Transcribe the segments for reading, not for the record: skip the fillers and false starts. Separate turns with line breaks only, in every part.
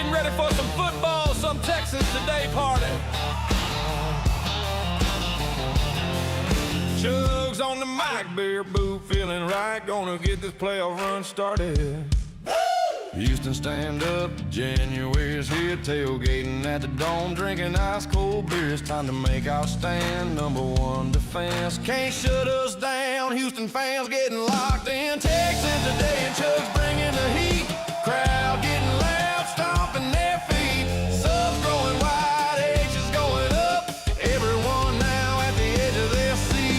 Getting ready for some football, some Texans today party. Chuggs on the mic, beer boo, feeling right. Gonna get this playoff run started. Houston, stand up, January's here, tailgating at the Dome, drinking ice cold beer. It's time to make our stand, number one defense. Can't shut us down, Houston fans getting locked in. Texans today and Chuggs bringing the heat. Crowd getting loud, stomping their feet. Subs growing wide, H's going up. Everyone now at the edge of their seat.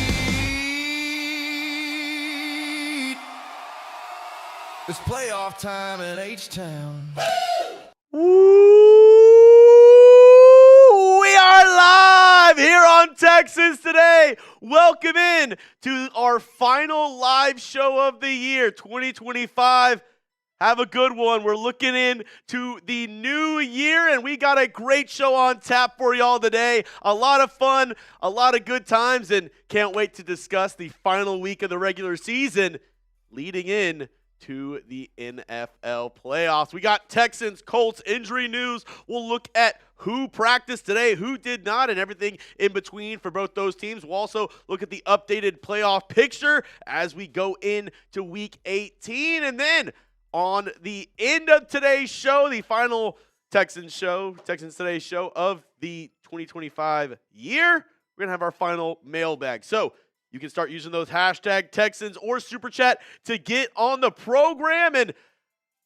It's playoff time in H-Town.
We are live here on Texans Today. Welcome in to our final live show of the year, 2025. Have a good one. We're looking into the new year, and we got a great show on tap for y'all today. A lot of fun, a lot of good times, and can't wait to discuss the final week of the regular season leading in to the NFL playoffs. We got Texans, Colts injury news. We'll look at who practiced today, who did not, and everything in between for both those teams. We'll also look at the updated playoff picture as we go into week 18. And then on the end of today's show, the final Texans Today show of the 2025 year, we're going to have our final mailbag. So you can start using those hashtag Texans or Super Chat to get on the program. And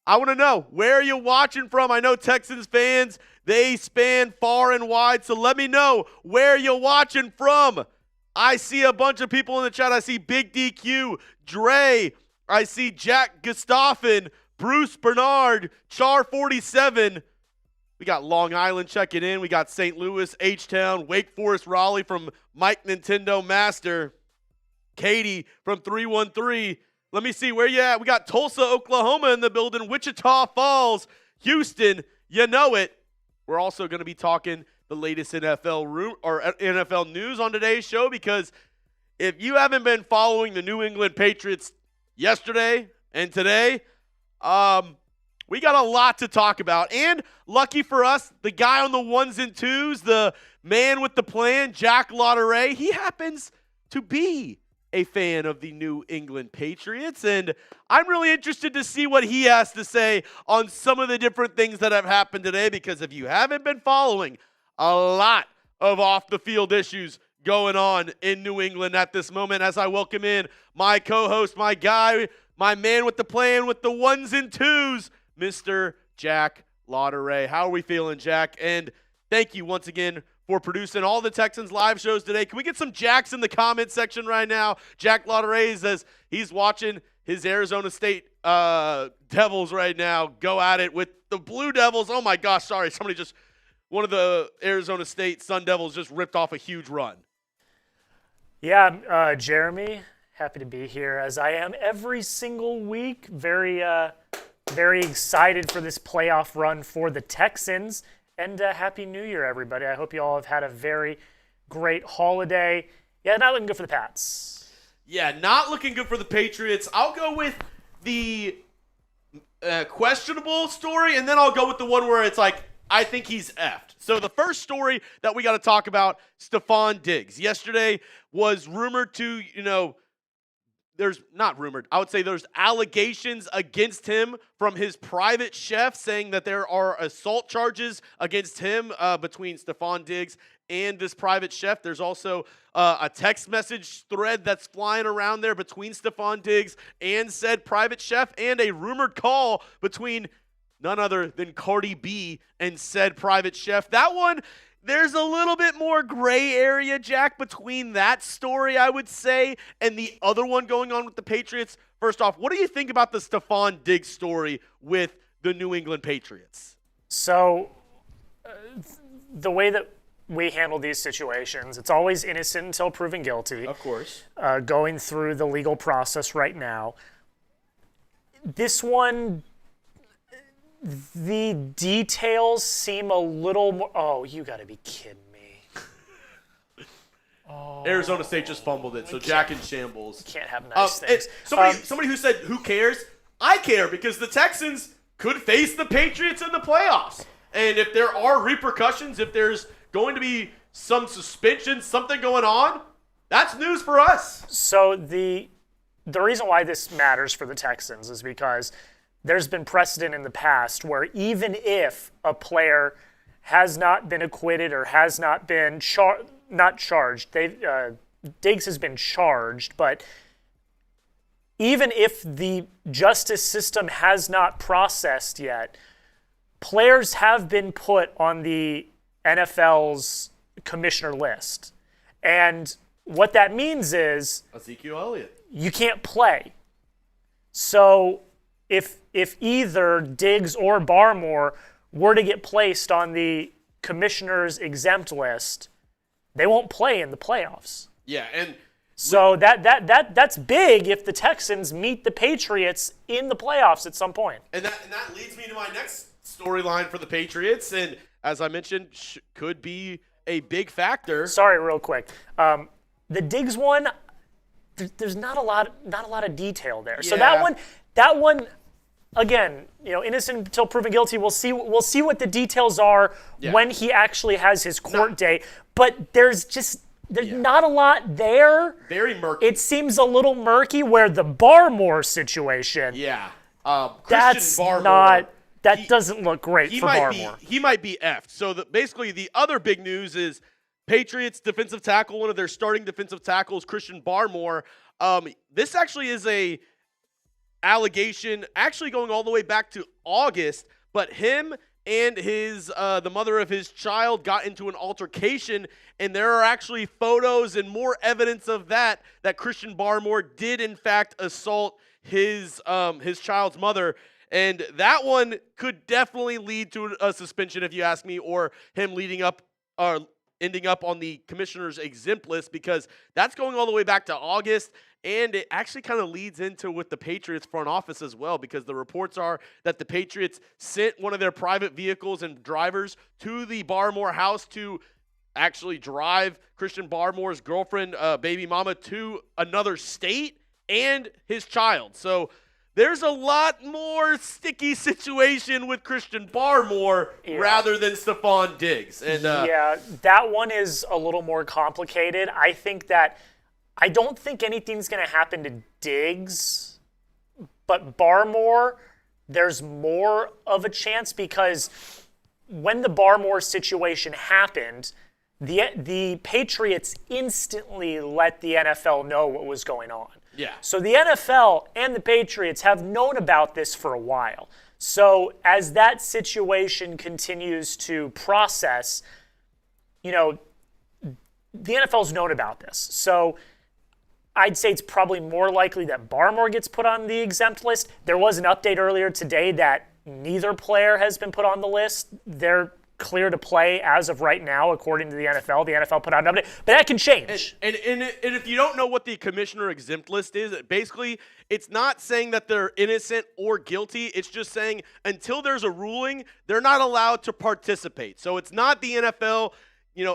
I want to know, where are you watching from? I know Texans fans, they span far and wide. So let me know, where you're watching from. I see a bunch of people in the chat. I see Big DQ, Dre. I see Jack Gustafson, Bruce Bernard, Char47. We got Long Island checking in. We got St. Louis, H-Town, Wake Forest, Raleigh from Mike Nintendo Master. Katie from 313. Let me see, where you at? We got Tulsa, Oklahoma in the building. Wichita Falls, Houston. You know it. We're also going to be talking the latest NFL news on today's show, because if you haven't been following the New England Patriots yesterday and today, we got a lot to talk about. And lucky for us, the guy on the ones and twos, the man with the plan, Jack Lauderay, he happens to be a fan of the New England Patriots, and I'm really interested to see what he has to say on some of the different things that have happened today, because if you haven't been following, a lot of off-the-field issues going on in New England at this moment. As I welcome in my co-host, my guy, my man with the plan, with the ones and twos, Mr. Jack Lauderay. How are we feeling, Jack? And thank you once again for producing all the Texans live shows today. Can we get some Jacks in the comment section right now? Jack Lauderay says he's watching his Arizona State Devils right now go at it with the Blue Devils. Oh my gosh, sorry. One of the Arizona State Sun Devils just ripped off a huge run.
Yeah, Jeremy, happy to be here, as I am every single week. Very excited for this playoff run for the Texans. And Happy New Year, everybody. I hope you all have had a very great holiday. Yeah, not looking good for the Pats.
Yeah, not looking good for the Patriots. I'll go with the questionable story, and then I'll go with the one where it's like, I think he's effed. So the first story that we got to talk about, Stefon Diggs. Yesterday was rumored to, I would say there's allegations against him from his private chef, saying that there are assault charges against him between Stefon Diggs and this private chef. There's also a text message thread that's flying around there between Stefon Diggs and said private chef, and a rumored call between none other than Cardi B and said private chef. That one, there's a little bit more gray area, Jack, between that story, I would say, and the other one going on with the Patriots. First off, what do you think about the Stefon Diggs story with the New England Patriots?
So, the way that we handle these situations, it's always innocent until proven guilty.
Of course.
Going through the legal process right now. This one, the details seem a little more. Oh, you got to be kidding me.
Arizona State just fumbled it, so Jack in shambles.
Can't have nice things.
Somebody who said, who cares? I care, because the Texans could face the Patriots in the playoffs. And if there are repercussions, if there's going to be some suspension, something going on, that's news for us.
So the reason why this matters for the Texans is because there's been precedent in the past where even if a player has not been acquitted or has not been not charged, Diggs has been charged, but even if the justice system has not processed yet, players have been put on the NFL's commissioner list. And what that means is
Ezekiel Elliott.
You can't play. So if either Diggs or Baremore were to get placed on the commissioner's exempt list, they won't play in the playoffs.
Yeah, and
so that's big if the Texans meet the Patriots in the playoffs at some point.
And that leads me to my next storyline for the Patriots, and as I mentioned, could be a big factor.
Sorry, real quick. The Diggs one, there's not a lot of detail there. So that one, again, innocent until proven guilty. We'll see what the details are when he actually has his court date. But there's not a lot there.
Very murky.
It seems a little murky. Where the Baremore situation,
Baremore,
doesn't look great for Baremore.
He might be effed. So basically, the other big news is Patriots defensive tackle, one of their starting defensive tackles, Christian Baremore. This actually is a allegation, actually going all the way back to August, but him and the mother of his child got into an altercation, and there are actually photos and more evidence of that Christian Baremore did in fact assault his child's mother. And that one could definitely lead to a suspension, if you ask me, or him ending up on the commissioner's exempt list, because that's going all the way back to August. And it actually kind of leads into with the Patriots front office as well, because the reports are that the Patriots sent one of their private vehicles and drivers to the Baremore house to actually drive Christian Baremore's girlfriend, baby mama, to another state and his child. So there's a lot more sticky situation with Christian Baremore rather than Stefon Diggs. And
that one is a little more complicated. I don't think anything's going to happen to Diggs, but Baremore, there's more of a chance, because when the Baremore situation happened, the Patriots instantly let the NFL know what was going on.
Yeah.
So the NFL and the Patriots have known about this for a while. So as that situation continues to process, the NFL's known about this. So I'd say it's probably more likely that Baremore gets put on the exempt list. There was an update earlier today that neither player has been put on the list. They're clear to play as of right now, according to the NFL. The NFL put out an update, but that can change.
And if you don't know what the commissioner exempt list is, basically it's not saying that they're innocent or guilty. It's just saying until there's a ruling, they're not allowed to participate. So it's not the NFL,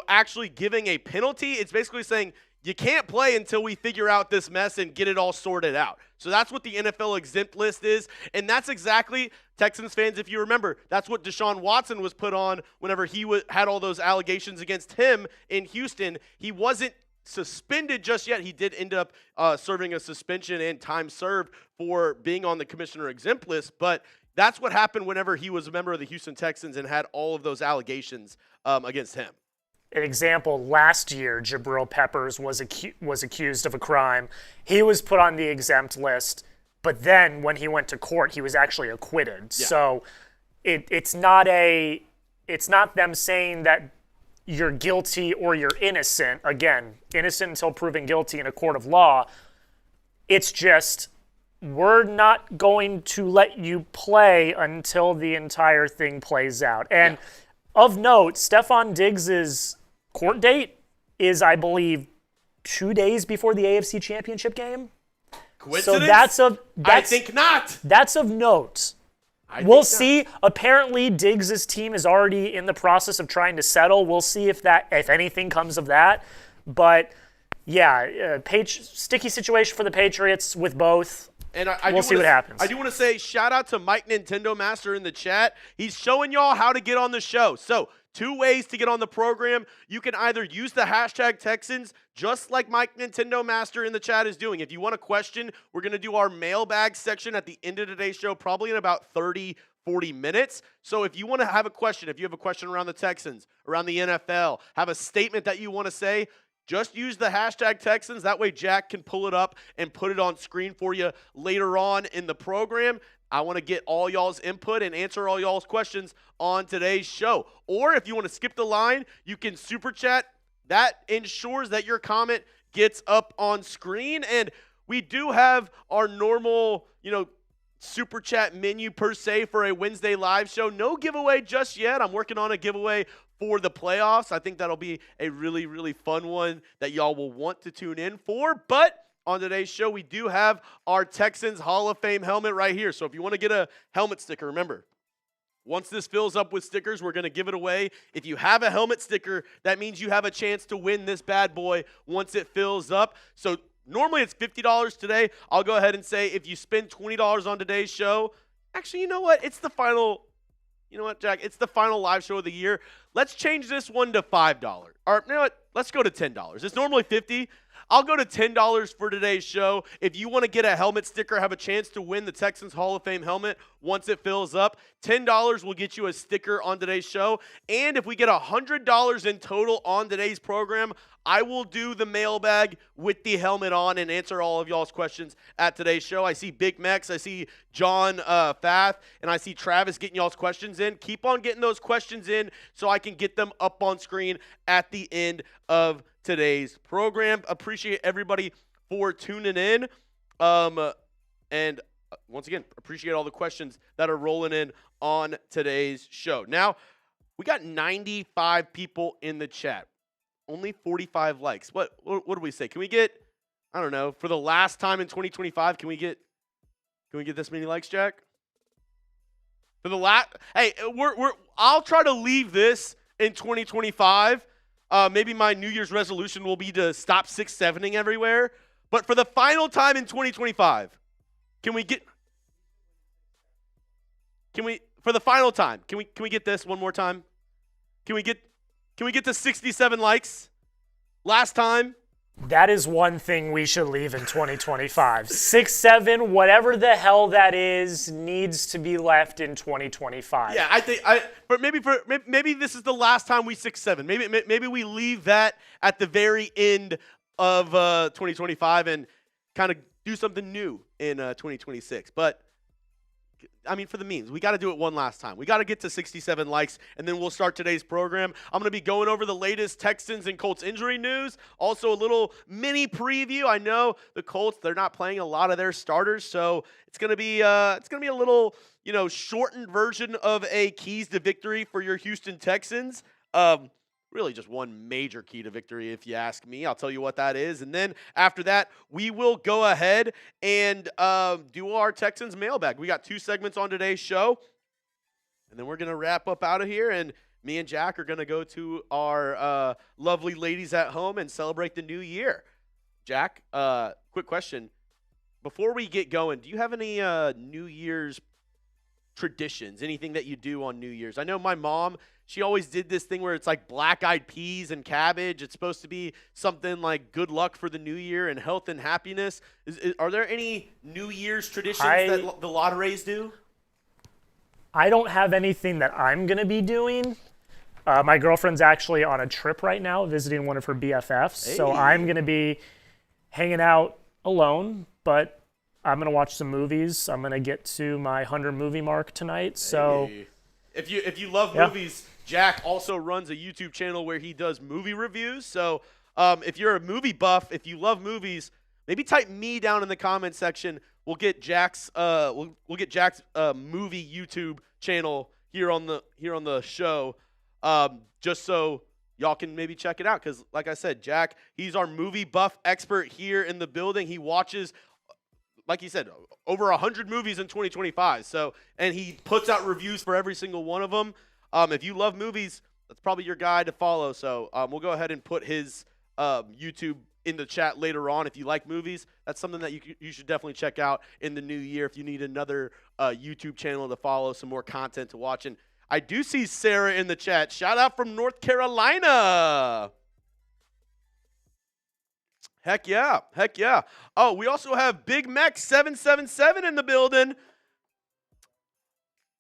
actually giving a penalty. It's basically saying you can't play until we figure out this mess and get it all sorted out. So that's what the NFL exempt list is. And that's exactly, Texans fans, if you remember, that's what Deshaun Watson was put on whenever he had all those allegations against him in Houston. He wasn't suspended just yet. He did end up serving a suspension and time served for being on the commissioner exempt list. But that's what happened whenever he was a member of the Houston Texans and had all of those allegations against him.
An example, last year, Jabril Peppers was accused of a crime. He was put on the exempt list, but then when he went to court, he was actually acquitted. Yeah. So it's not them saying that you're guilty or you're innocent. Again, innocent until proven guilty in a court of law. It's just, we're not going to let you play until the entire thing plays out. And of note, Stefon Diggs' court date is, I believe, 2 days before the AFC Championship game.
Coincidence?
So
I think not.
That's of note. We'll see. Apparently, Diggs' team is already in the process of trying to settle. We'll see if anything comes of that. But yeah, sticky situation for the Patriots with both.
And
we'll see what happens.
I do want to say shout out to Mike Nintendo Master in the chat. He's showing y'all how to get on the show. So 2 ways to get on the program. You can either use the hashtag Texans, just like Mike Nintendo Master in the chat is doing. If you want a question, we're going to do our mailbag section at the end of today's show, probably in about 30, 40 minutes. So if you want to have a question, if you have a question around the Texans, around the NFL, have a statement that you want to say, just use the hashtag Texans. That way Jack can pull it up and put it on screen for you later on in the program. I want to get all y'all's input and answer all y'all's questions on today's show. Or if you want to skip the line, you can super chat. That ensures that your comment gets up on screen. And we do have our normal, super chat menu per se for a Wednesday live show. No giveaway just yet. I'm working on a giveaway for the playoffs. I think that'll be a really, really fun one that y'all will want to tune in for. But on today's show, we do have our Texans Hall of Fame helmet right here. So if you want to get a helmet sticker, remember, once this fills up with stickers, we're going to give it away. If you have a helmet sticker, that means you have a chance to win this bad boy once it fills up. So normally it's $50 today. I'll go ahead and say if you spend $20 on today's show, actually, you know what? It's the final. You know what, Jack? It's the final live show of the year. Let's change this one to $5. Or, you know what? Let's go to $10. It's normally $50. I'll go to $10 for today's show. If you want to get a helmet sticker, have a chance to win the Texans Hall of Fame helmet once it fills up, $10 will get you a sticker on today's show. And if we get $100 in total on today's program, I will do the mailbag with the helmet on and answer all of y'all's questions at today's show. I see Big Mex, I see John Fath, and I see Travis getting y'all's questions in. Keep on getting those questions in so I can get them up on screen at the end of today's program. Appreciate everybody for tuning in. And once again, appreciate all the questions that are rolling in on today's show. Now, we got 95 people in the chat. Only 45 likes. What do we say? Can we get, I don't know, for the last time in 2025, can we get this many likes, Jack? For the hey, I'll try to leave this in 2025. Maybe my New Year's resolution will be to stop 6-7ing everywhere. But for the final time in 2025, for the final time, can we get this one more time? Can we get to 67 likes? Last time.
That is one thing we should leave in 2025. 6-7, whatever the hell that is, needs to be left in 2025.
Yeah, I think but maybe this is the last time we 6-7. Maybe we leave that at the very end of 2025 and kind of do something new in 2026. But I mean, for the memes, we got to do it one last time. We got to get to 67 likes, and then we'll start today's program. I'm going to be going over the latest Texans and Colts injury news. Also, a little mini preview. I know the Colts, they're not playing a lot of their starters, so it's going to be a little, shortened version of a keys to victory for your Houston Texans. Really just one major key to victory, if you ask me. I'll tell you what that is. And then after that, we will go ahead and do our Texans mailbag. We got 2 segments on today's show. And then we're going to wrap up out of here. And me and Jack are going to go to our lovely ladies at home and celebrate the new year. Jack, quick question. Before we get going, do you have any New Year's traditions, anything that you do on New Year's? I know my mom, she always did this thing where it's like black-eyed peas and cabbage. It's supposed to be something like good luck for the new year and health and happiness. Are there any New Year's traditions that the Lotteries do?
I don't have anything that I'm going to be doing. My girlfriend's actually on a trip right now visiting one of her BFFs. Hey. So I'm going to be hanging out alone, but I'm going to watch some movies. I'm going to get to my 100 movie mark tonight. So
if you love movies, Jack also runs a YouTube channel where he does movie reviews. So if you're a movie buff, if you love movies, maybe type me down in the comment section. We'll get Jack's movie YouTube channel here on the show, just so y'all can maybe check it out. Because like I said, Jack, he's our movie buff expert here in the building. He watches, like he said, over 100 movies in 2025. So, and he puts out reviews for every single one of them. If you love movies, that's probably your guy to follow. So we'll go ahead and put his YouTube in the chat later on. If you like movies, that's something that you should definitely check out in the new year if you need another YouTube channel to follow, some more content to watch. And I do see Sarah in the chat. Shout out from North Carolina. Heck yeah. Heck yeah. Oh, we also have Big Mech 777 in the building.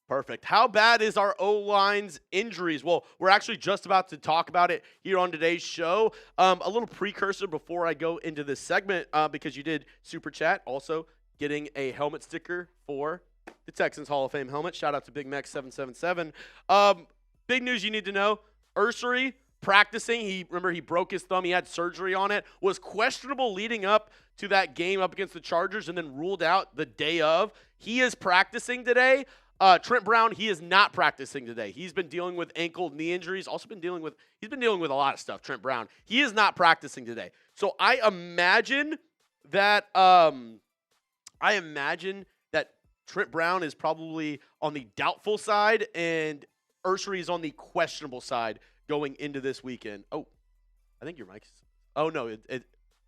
Perfect. How bad is our O-line's injuries? Well, we're actually just about to talk about it here on today's show. A little precursor before I go into this segment, because you did Super Chat, also getting a helmet sticker for the Texans Hall of Fame helmet. Shout out to Big Mech 777. Big news you need to know. Ursary practicing. He broke his thumb. He had surgery on it. Was questionable leading up to that game up against the Chargers and then ruled out the day of. He is practicing today. Trent Brown, he is not practicing today. He's been dealing with ankle, knee injuries. He's been dealing with a lot of stuff. Trent Brown, he is not practicing today. So I imagine that Trent Brown is probably on the doubtful side, and Ursary is on the questionable side going into this weekend. Oh, I think your mic's. Oh no,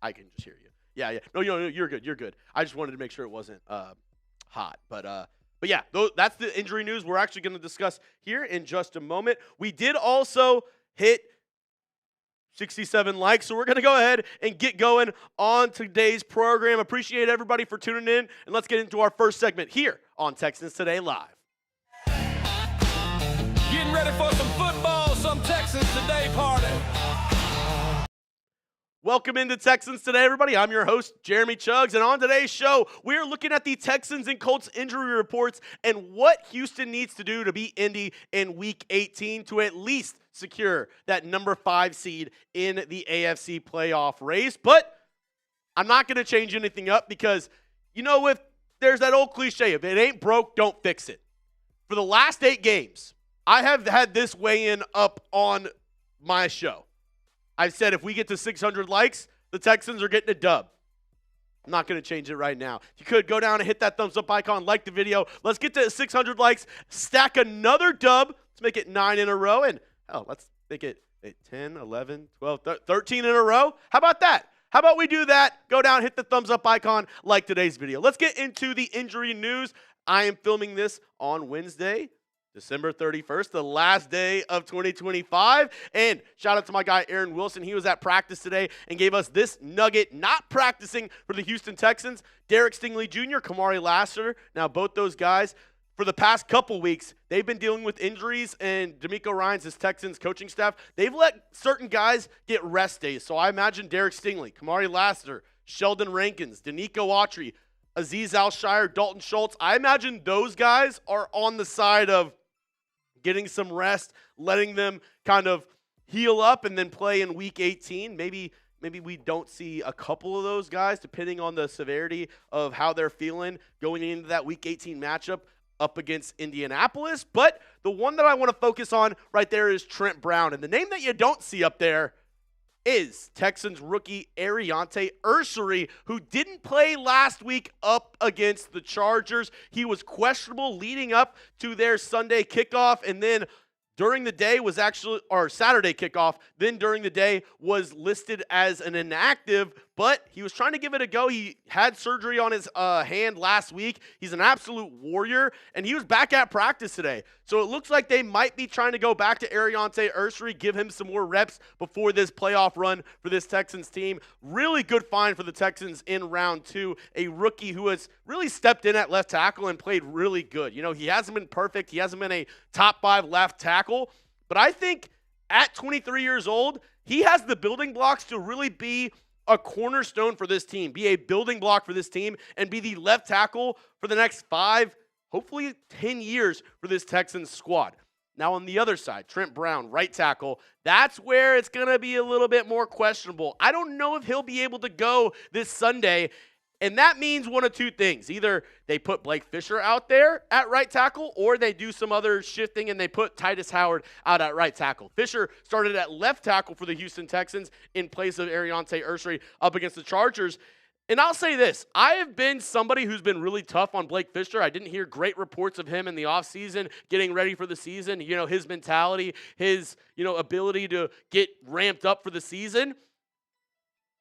I can just hear you. Yeah. No, you're good. You're good. I just wanted to make sure it wasn't hot, But yeah, that's the injury news we're actually going to discuss here in just a moment. We did also hit 67 likes, so we're going to go ahead and get going on today's program. Appreciate everybody for tuning in, and let's get into our first segment here on Texans Today Live.
Getting ready for some football, some Texans Today party.
Welcome into Texans Today, everybody. I'm your host, Jeremy Chuggs, and on today's show, we're looking at the Texans and Colts injury reports and what Houston needs to do to beat Indy in Week 18 to at least secure that number 5 seed in the AFC playoff race. But I'm not going to change anything up because, if there's that old cliche, if it ain't broke, don't fix it. For the last 8 games, I have had this weigh-in up on my show. I've said if we get to 600 likes, the Texans are getting a dub. I'm not going to change it right now. If you could, go down and hit that thumbs up icon, like the video. Let's get to 600 likes, stack another dub. Let's make it 9 in a row. And, let's make it 10, 11, 12, 13 in a row. How about that? How about we do that? Go down, hit the thumbs up icon, like today's video. Let's get into the injury news. I am filming this on Wednesday, December 31st, the last day of 2025. And shout out to my guy, Aaron Wilson. He was at practice today and gave us this nugget, not practicing for the Houston Texans. Derek Stingley Jr., Kamari Lassiter. Now, both those guys, for the past couple weeks, they've been dealing with injuries, and DeMeco Ryans, his Texans coaching staff, they've let certain guys get rest days. So I imagine Derek Stingley, Kamari Lassiter, Sheldon Rankins, Denico Autry, Azeez Al-Shire, Dalton Schultz. I imagine those guys are on the side of getting some rest, letting them kind of heal up and then play in Week 18. Maybe we don't see a couple of those guys, depending on the severity of how they're feeling going into that Week 18 matchup up against Indianapolis. But the one that I want to focus on right there is Trent Brown. And the name that you don't see up there is Texans rookie Ariante Ursary, who didn't play last week up against the Chargers. He was questionable leading up to their Sunday kickoff, and then during the day was Saturday kickoff, then during the day was listed as an inactive, but he was trying to give it a go. He had surgery on his hand last week. He's an absolute warrior, and he was back at practice today. So it looks like they might be trying to go back to Ariante Ursary, give him some more reps before this playoff run for this Texans team. Really good find for the Texans in round 2, a rookie who has really stepped in at left tackle and played really good. He hasn't been perfect. He hasn't been a top 5 left tackle, but I think at 23 years old, he has the building blocks to really be a cornerstone for this team, be a building block for this team, and be the left tackle for the next 5, hopefully 10 years for this Texans squad. Now on the other side, Trent Brown, right tackle, that's where it's going to be a little bit more questionable. I don't know if he'll be able to go this Sunday, and that means one of two things. Either they put Blake Fisher out there at right tackle, or they do some other shifting and they put Titus Howard out at right tackle. Fisher started at left tackle for the Houston Texans in place of Ariante Ursary up against the Chargers. And I'll say this, I have been somebody who's been really tough on Blake Fisher. I didn't hear great reports of him in the offseason, getting ready for the season, his mentality, his, ability to get ramped up for the season.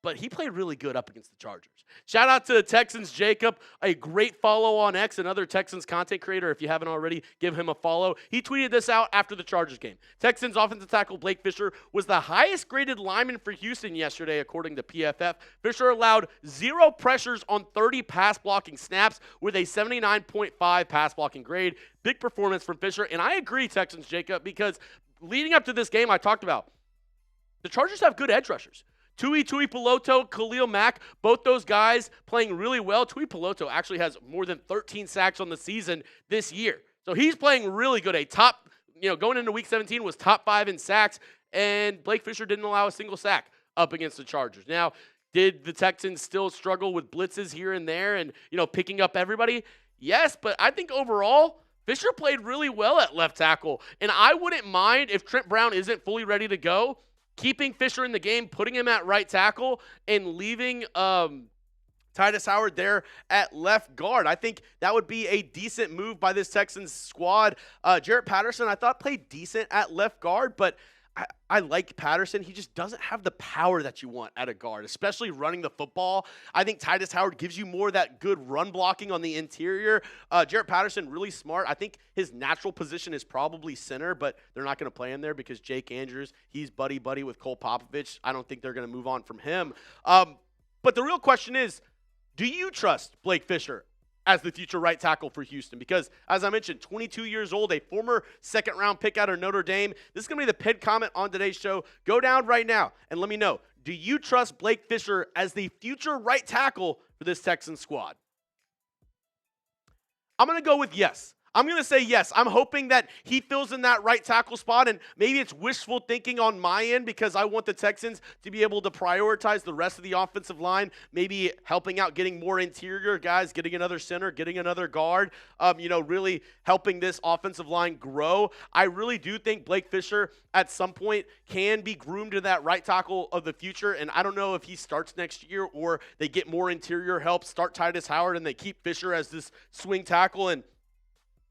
but he played really good up against the Chargers. Shout out to the Texans, Jacob, a great follow on X, another Texans content creator. If you haven't already, give him a follow. He tweeted this out after the Chargers game. Texans offensive tackle Blake Fisher was the highest graded lineman for Houston yesterday, according to PFF. Fisher allowed 0 pressures on 30 pass blocking snaps with a 79.5 pass blocking grade. Big performance from Fisher, and I agree, Texans, Jacob, because leading up to this game I talked about, the Chargers have good edge rushers. Tui Peloto, Khalil Mack, both those guys playing really well. Tui Peloto actually has more than 13 sacks on the season this year. So he's playing really good. A top, going into week 17 was top 5 in sacks, and Blake Fisher didn't allow a single sack up against the Chargers. Now, did the Texans still struggle with blitzes here and there and, picking up everybody? Yes, but I think overall, Fisher played really well at left tackle. And I wouldn't mind if Trent Brown isn't fully ready to go, keeping Fisher in the game, putting him at right tackle, and leaving Titus Howard there at left guard. I think that would be a decent move by this Texans squad. Jarrett Patterson, I thought, played decent at left guard, but I like Patterson. He just doesn't have the power that you want at a guard, especially running the football. I think Titus Howard gives you more of that good run blocking on the interior. Jarrett Patterson, really smart. I think his natural position is probably center, but they're not going to play him there because Jake Andrews, he's buddy-buddy with Cole Popovich. I don't think they're going to move on from him. But the real question is, do you trust Blake Fisher as the future right tackle for Houston? Because, as I mentioned, 22 years old, a former second-round pick out of Notre Dame. This is going to be the pinned comment on today's show. Go down right now and let me know, do you trust Blake Fisher as the future right tackle for this Texans squad? I'm going to go with yes. I'm going to say yes. I'm hoping that he fills in that right tackle spot, and maybe it's wishful thinking on my end because I want the Texans to be able to prioritize the rest of the offensive line, maybe helping out getting more interior guys, getting another center, getting another guard, really helping this offensive line grow. I really do think Blake Fisher at some point can be groomed to that right tackle of the future, and I don't know if he starts next year or they get more interior help, start Titus Howard, and they keep Fisher as this swing tackle, and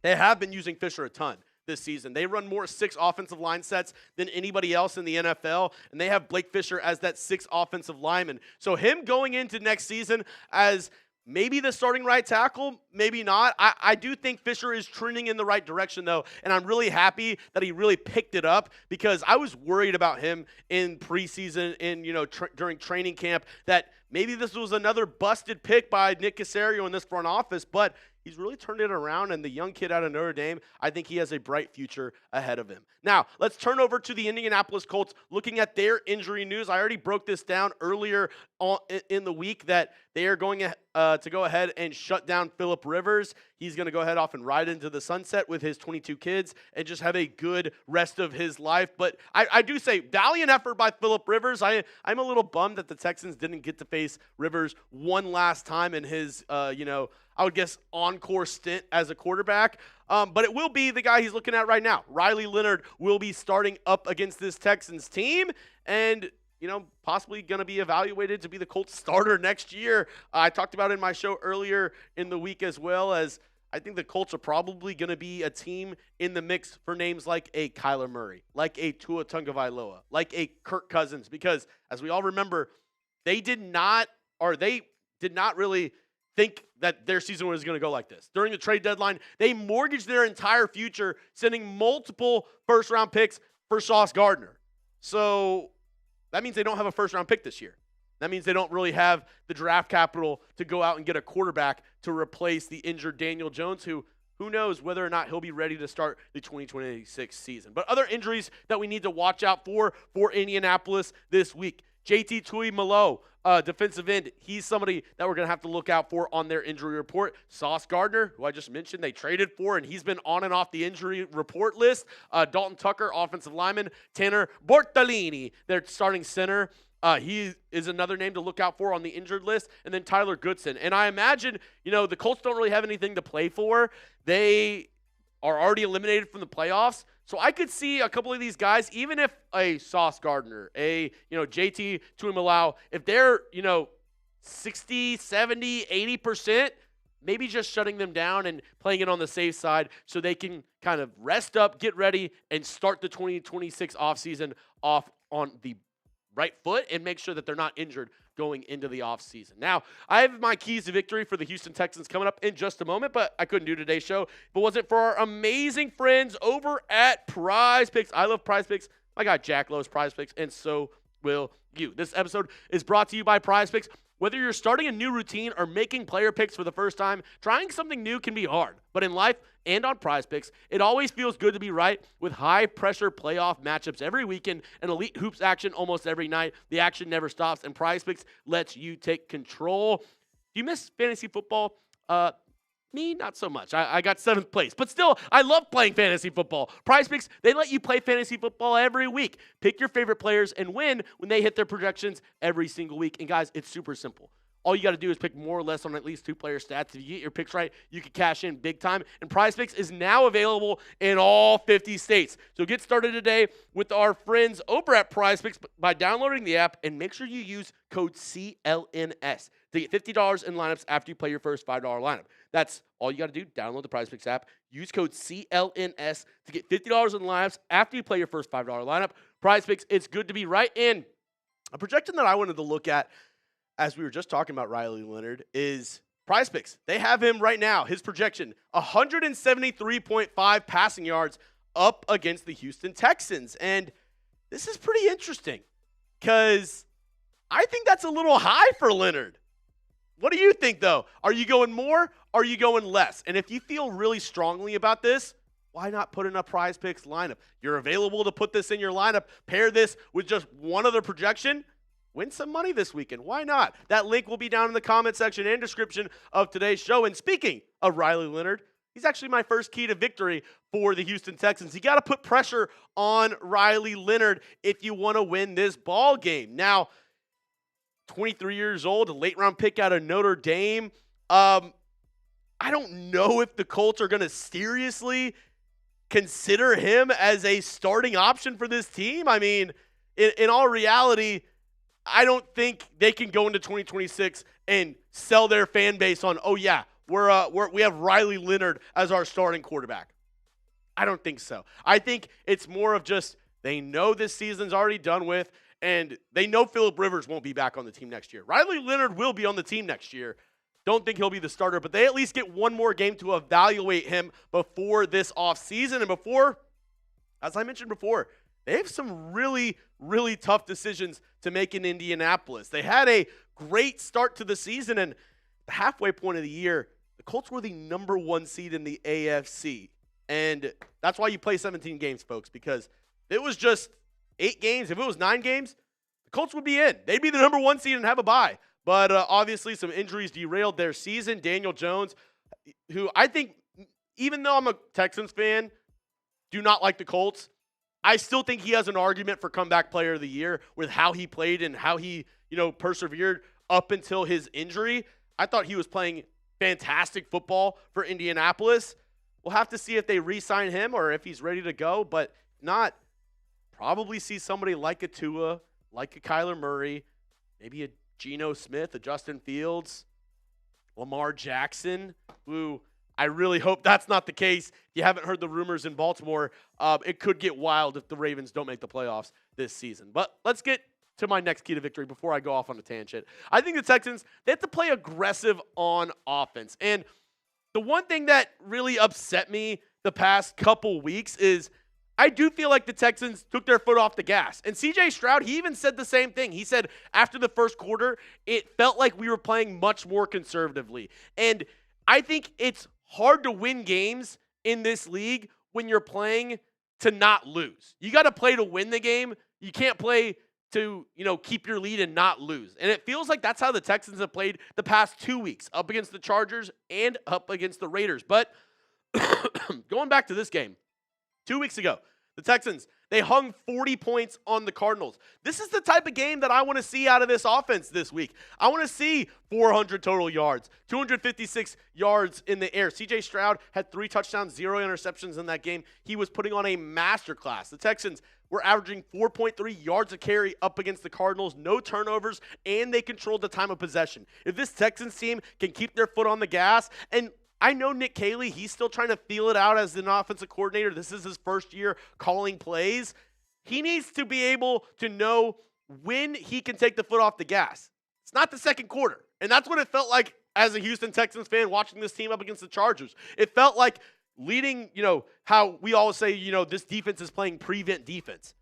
they have been using Fisher a ton this season. They run more 6 offensive line sets than anybody else in the NFL, and they have Blake Fisher as that 6th offensive lineman. So him going into next season as maybe the starting right tackle, maybe not. I do think Fisher is trending in the right direction, though, and I'm really happy that he really picked it up because I was worried about him in preseason and, during training camp that maybe this was another busted pick by Nick Caserio in this front office, but he's really turned it around, and the young kid out of Notre Dame, I think he has a bright future ahead of him. Now, let's turn over to the Indianapolis Colts, looking at their injury news. I already broke this down earlier in the week that they are going to go ahead and shut down Phillip Rivers. He's going to go ahead off and ride into the sunset with his 22 kids and just have a good rest of his life. But I do say, valiant effort by Phillip Rivers. I'm a little bummed that the Texans didn't get to face Rivers one last time in his, I would guess, encore stint as a quarterback. But it will be the guy he's looking at right now. Riley Leonard will be starting up against this Texans team and, possibly going to be evaluated to be the Colts starter next year. I talked about it in my show earlier in the week as well, as I think the Colts are probably going to be a team in the mix for names like a Kyler Murray, like a Tua Tagovailoa, like a Kirk Cousins, because as we all remember, they did not really think that their season was going to go like this. During the trade deadline, they mortgaged their entire future, sending multiple first-round picks for Sauce Gardner. So that means they don't have a first-round pick this year. That means they don't really have the draft capital to go out and get a quarterback to replace the injured Daniel Jones, who knows whether or not he'll be ready to start the 2026 season. But other injuries that we need to watch out for Indianapolis this week. JT Tuimoloau, defensive end, he's somebody that we're going to have to look out for on their injury report. Sauce Gardner, who I just mentioned, they traded for, and he's been on and off the injury report list. Dalton Tucker, offensive lineman. Tanner Bortolini, their starting center. He is another name to look out for on the injured list. And then Tyler Goodson. And I imagine, the Colts don't really have anything to play for. They are already eliminated from the playoffs. So I could see a couple of these guys, even if a Sauce Gardner, a JT Tuimoloau, if they're 60, 70, 80%, maybe just shutting them down and playing it on the safe side so they can kind of rest up, get ready, and start the 2026 offseason off on the right foot and make sure that they're not injured going into the offseason. Now, I have my keys to victory for the Houston Texans coming up in just a moment, but I couldn't do today's show if it wasn't for our amazing friends over at Prize Picks. I love Prize Picks. My guy Jack loves Prize Picks, and so will you. This episode is brought to you by Prize Picks. Whether you're starting a new routine or making player picks for the first time, trying something new can be hard. But in life and on Prize Picks, it always feels good to be right with high-pressure playoff matchups every weekend and elite hoops action almost every night. The action never stops, and Prize Picks lets you take control. Do you miss fantasy football? Me, not so much. I got 7th place. But still, I love playing fantasy football. Prize Picks, they let you play fantasy football every week. Pick your favorite players and win when they hit their projections every single week. And guys, it's super simple. All you got to do is pick more or less on at least 2 player stats. If you get your picks right, you can cash in big time. And Prize Picks is now available in all 50 states. So get started today with our friends over at Prize Picks by downloading the app, and make sure you use code CLNS to get $50 in lineups after you play your first $5 lineup. That's all you got to do. Download the Prize Picks app. Use code CLNS to get $50 in lineups after you play your first $5 lineup. Prize Picks, it's good to be right in. A projection that I wanted to look at, as we were just talking about Riley Leonard, is Prize Picks. They have him right now, his projection, 173.5 passing yards up against the Houston Texans. And this is pretty interesting because I think that's a little high for Leonard. What do you think, though? Are you going more? Or are you going less? And if you feel really strongly about this, why not put in a Prize Picks lineup? You're available to put this in your lineup. Pair this with just one other projection. Win some money this weekend. Why not? That link will be down in the comment section and description of today's show. And speaking of Riley Leonard, he's actually my first key to victory for the Houston Texans. You got to put pressure on Riley Leonard if you want to win this ball game. Now, 23 years old, a late-round pick out of Notre Dame. I don't know if the Colts are going to seriously consider him as a starting option for this team. I mean, in all reality, I don't think they can go into 2026 and sell their fan base on, oh yeah, we have Riley Leonard as our starting quarterback. I don't think so. I think it's more of just they know this season's already done with, and they know Phillip Rivers won't be back on the team next year. Riley Leonard will be on the team next year. Don't think he'll be the starter, but they at least get one more game to evaluate him before this offseason. And before, as I mentioned before, they have some really, really tough decisions to make in Indianapolis. They had a great start to the season, and the halfway point of the year, the Colts were the number 1 seed in the AFC. And that's why you play 17 games, folks, because if it was just 8 games, if it was 9 games, the Colts would be in. They'd be the number 1 seed and have a bye. But obviously some injuries derailed their season. Daniel Jones, who I think, even though I'm a Texans fan, do not like the Colts, I still think he has an argument for comeback player of the year with how he played and how he, persevered up until his injury. I thought he was playing fantastic football for Indianapolis. We'll have to see if they re-sign him or if he's ready to go, but not probably see somebody like a Tua, like a Kyler Murray, maybe a Geno Smith, a Justin Fields, Lamar Jackson, who I really hope that's not the case. If you haven't heard the rumors in Baltimore, it could get wild if the Ravens don't make the playoffs this season. But let's get to my next key to victory before I go off on a tangent. I think the Texans, they have to play aggressive on offense. And the one thing that really upset me the past couple weeks is I do feel like the Texans took their foot off the gas. And C.J. Stroud, he even said the same thing. He said after the first quarter, it felt like we were playing much more conservatively. And I think it's hard to win games in this league when you're playing to not lose. You got to play to win the game. You can't play to, keep your lead and not lose. And it feels like that's how the Texans have played the past 2 weeks, up against the Chargers and up against the Raiders. But going back to this game, 2 weeks ago, the Texans, they hung 40 points on the Cardinals. This is the type of game that I want to see out of this offense this week. I want to see 400 total yards, 256 yards in the air. C.J. Stroud had 3 touchdowns, 0 interceptions in that game. He was putting on a masterclass. The Texans were averaging 4.3 yards a carry up against the Cardinals, no turnovers, and they controlled the time of possession. If this Texans team can keep their foot on the gas, and I know Nick Caley, he's still trying to feel it out as an offensive coordinator. This is his first year calling plays. He needs to be able to know when he can take the foot off the gas. It's not the second quarter. And that's what it felt like as a Houston Texans fan watching this team up against the Chargers. It felt like leading, how we always say, this defense is playing prevent defense.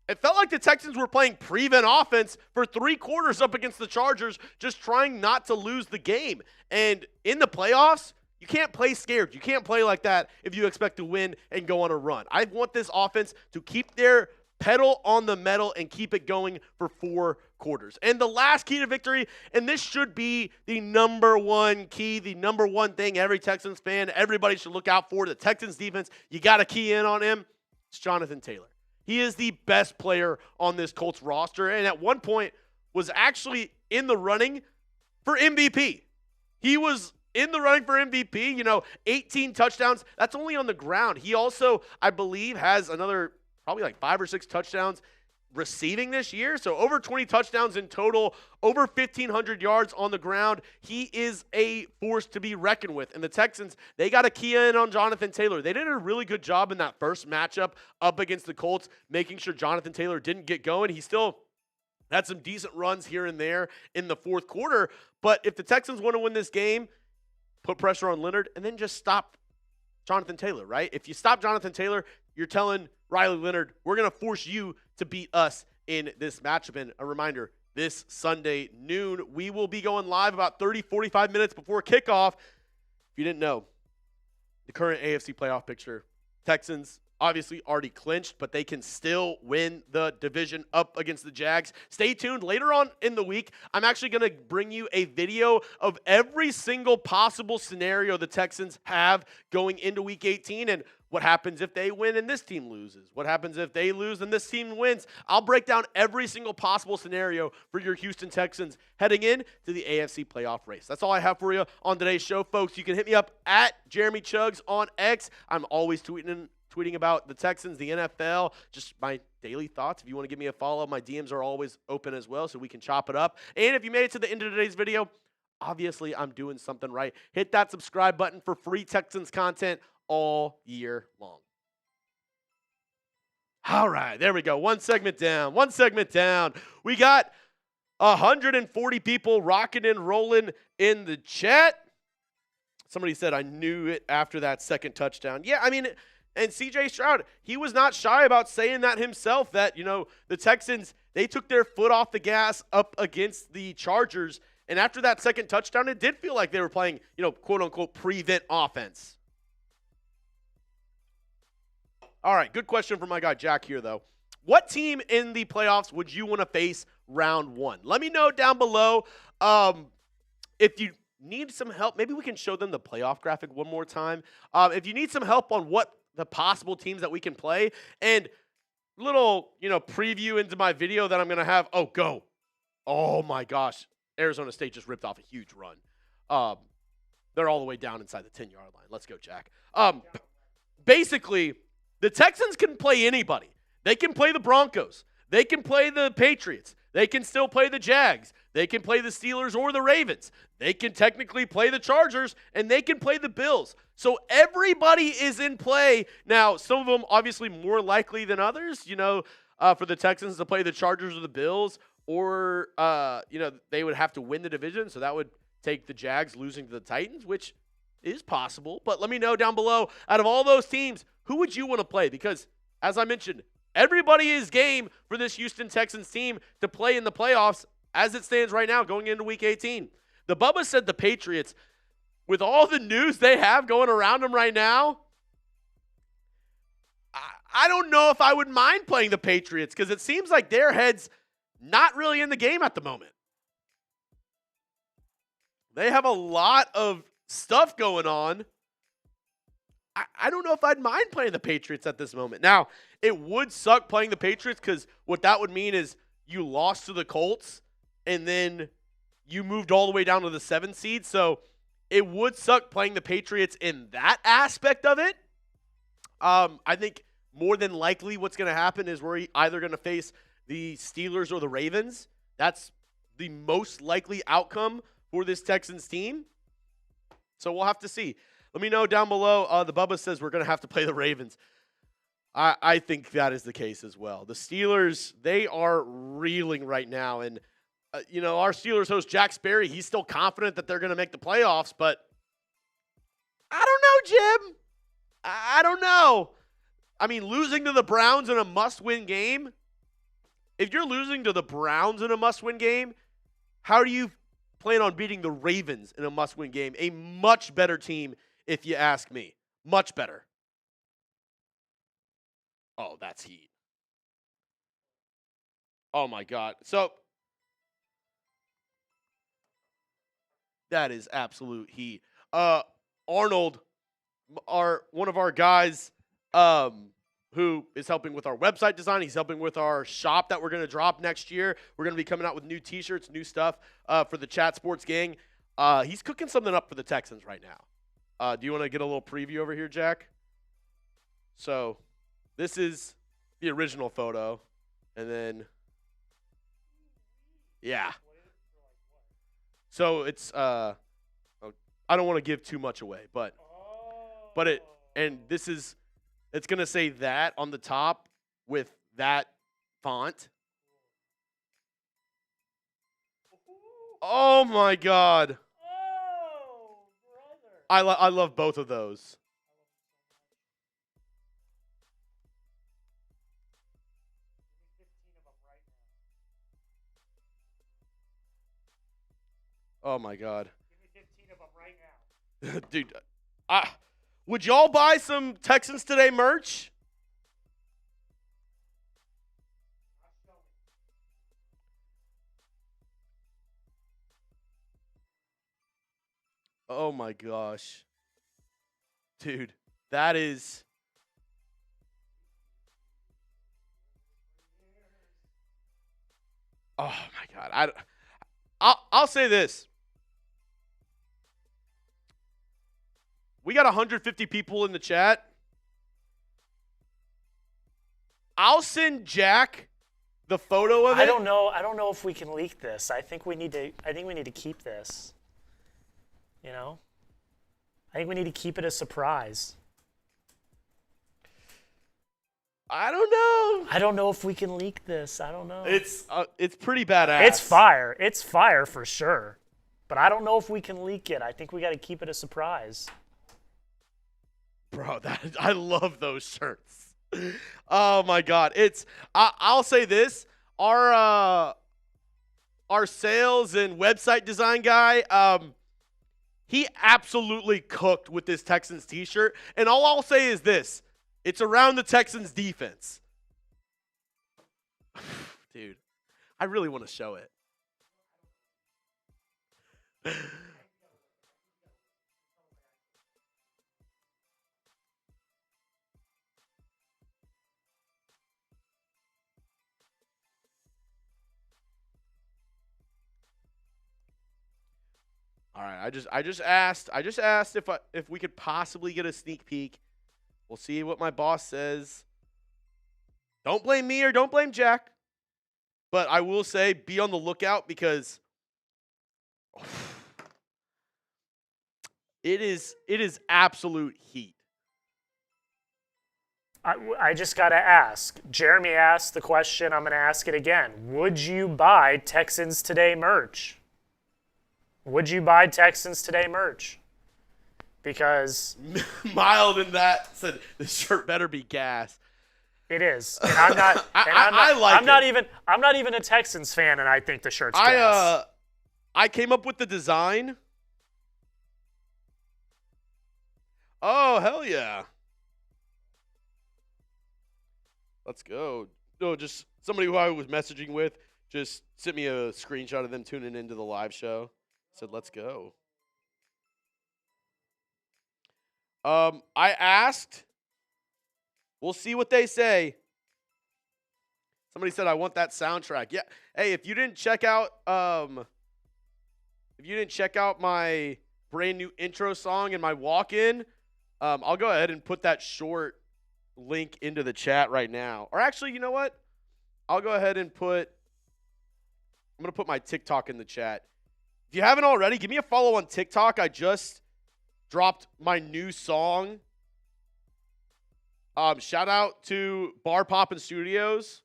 It felt like the Texans were playing prevent offense for 3 quarters up against the Chargers, just trying not to lose the game. And in the playoffs, you can't play scared. You can't play like that if you expect to win and go on a run. I want this offense to keep their pedal on the metal and keep it going for 4 quarters. And the last key to victory, and this should be the number one key, the number one thing every Texans fan, everybody should look out for, the Texans defense, you got to key in on him. It's Jonathan Taylor. He is the best player on this Colts roster, and at one point was actually in the running for MVP. He was in the running for MVP, 18 touchdowns. That's only on the ground. He also, I believe, has another probably like 5 or 6 touchdowns receiving this year. So over 20 touchdowns in total, over 1,500 yards on the ground. He is a force to be reckoned with. And the Texans, they got to key in on Jonathan Taylor. They did a really good job in that first matchup up against the Colts, making sure Jonathan Taylor didn't get going. He still had some decent runs here and there in the fourth quarter. But if the Texans want to win this game, put pressure on Leonard and then just stop Jonathan Taylor, right? If you stop Jonathan Taylor, you're telling Riley Leonard, we're going to force you to beat us in this matchup. And a reminder, this Sunday noon, we will be going live about 30, 45 minutes before kickoff. If you didn't know, the current AFC playoff picture, Texans obviously already clinched, but they can still win the division up against the Jags. Stay tuned. Later on in the week, I'm actually going to bring you a video of every single possible scenario the Texans have going into Week 18 and what happens if they win and this team loses. What happens if they lose and this team wins. I'll break down every single possible scenario for your Houston Texans heading in to the AFC playoff race. That's all I have for you on today's show, folks. You can hit me up at Jeremy Chuggs on X. I'm always tweeting about the Texans, the NFL, just my daily thoughts. If you want to give me a follow, my DMs are always open as well, so we can chop it up. And if you made it to the end of today's video, obviously I'm doing something right. Hit that subscribe button for free Texans content all year long. All right, there we go. One segment down. We got 140 people rocking and rolling in the chat. Somebody said, I knew it after that second touchdown. Yeah, I mean, and C.J. Stroud, he was not shy about saying that himself, that, the Texans, they took their foot off the gas up against the Chargers. And after that second touchdown, it did feel like they were playing, quote-unquote, prevent offense. All right, good question from my guy Jack here, though. What team in the playoffs would you want to face round 1? Let me know down below. If you need some help, maybe we can show them the playoff graphic one more time. If you need some help on what the possible teams that we can play, and little, preview into my video that I'm going to have. Oh, my gosh. Arizona State just ripped off a huge run. They're all the way down inside the 10-yard line. Let's go, Jack. Basically, the Texans can play anybody. They can play the Broncos. They can play the Patriots. They can still play the Jags. They can play the Steelers or the Ravens. They can technically play the Chargers, and they can play the Bills. So everybody is in play. Now, some of them obviously more likely than others, for the Texans to play the Chargers or the Bills, or, they would have to win the division, so that would take the Jags losing to the Titans, which is possible. But let me know down below, out of all those teams, who would you want to play? Because, as I mentioned, everybody is game for this Houston Texans team to play in the playoffs as it stands right now going into Week 18. The Bubba said the Patriots, with all the news they have going around them right now, I don't know if I would mind playing the Patriots because it seems like their head's not really in the game at the moment. They have a lot of stuff going on. I don't know if I'd mind playing the Patriots at this moment. Now, it would suck playing the Patriots because what that would mean is you lost to the Colts and then you moved all the way down to the 7th seed. So it would suck playing the Patriots in that aspect of it. I think more than likely what's going to happen is we're either going to face the Steelers or the Ravens. That's the most likely outcome for this Texans team. So we'll have to see. Let me know down below. The Bubba says we're going to have to play the Ravens. I think that is the case as well. The Steelers, they are reeling right now. And, our Steelers host, Jack Sperry, he's still confident that they're going to make the playoffs. But I don't know, Jim. I don't know. I mean, losing to the Browns in a must-win game, if you're losing to the Browns in a must-win game, how do you plan on beating the Ravens in a must-win game? A much better team, if you ask me. Much better. Oh, that's heat. Oh, my God. So, that is absolute heat. Arnold, one of our guys who is helping with our website design. He's helping with our shop that we're going to drop next year. We're going to be coming out with new T-shirts, new stuff for the Chat Sports gang. He's cooking something up for the Texans right now. Do you want to get a little preview over here, Jack? So this is the original photo. And then, yeah. So it's, I don't want to give too much away, but this is, it's going to say that on the top with that font. Oh, my God.
Oh, brother.
I love both of those. Oh, my God.
Give me 15 of them right now.
Dude, would y'all buy some Texans Today merch? Oh my gosh. Dude, that is... Oh my God. I'll say this. We got 150 people in the chat. I'll send Jack the photo of it.
I don't know if we can leak this. I think we need to keep this. I think we need to keep it a surprise.
I don't know.
I don't know if we can leak this. I don't know.
It's pretty badass.
It's fire. It's fire for sure. But I don't know if we can leak it. I think we got to keep it a surprise.
Bro, I love those shirts. Oh my God. I'll say this. Our sales and website design guy, he absolutely cooked with this Texans t-shirt. And all I'll say is this. It's around the Texans defense. Dude, I really want to show it. All right, I just asked if we could possibly get a sneak peek. We'll see what my boss says. Don't blame me or don't blame Jack. But I will say be on the lookout because it is absolute heat.
I just got to ask. Jeremy asked the question. I'm going to ask it again. Would you buy Texans Today merch? Would you buy Texans Today merch? Because
mild in that said the shirt better be gas.
It is. And I'm not. I'm not even a Texans fan, and I think the shirt's gas.
I came up with the design. Oh hell yeah! Let's go. No, just somebody who I was messaging with just sent me a screenshot of them tuning into the live show. Said, let's go. I asked. We'll see what they say. Somebody said, I want that soundtrack. Yeah. Hey, if you didn't check out my brand new intro song and my walk-in, I'll go ahead and put that short link into the chat right now. Or actually, you know what? I'm going to put my TikTok in the chat. If you haven't already, give me a follow on TikTok. I just dropped my new song. Shout out to Bar Poppin' Studios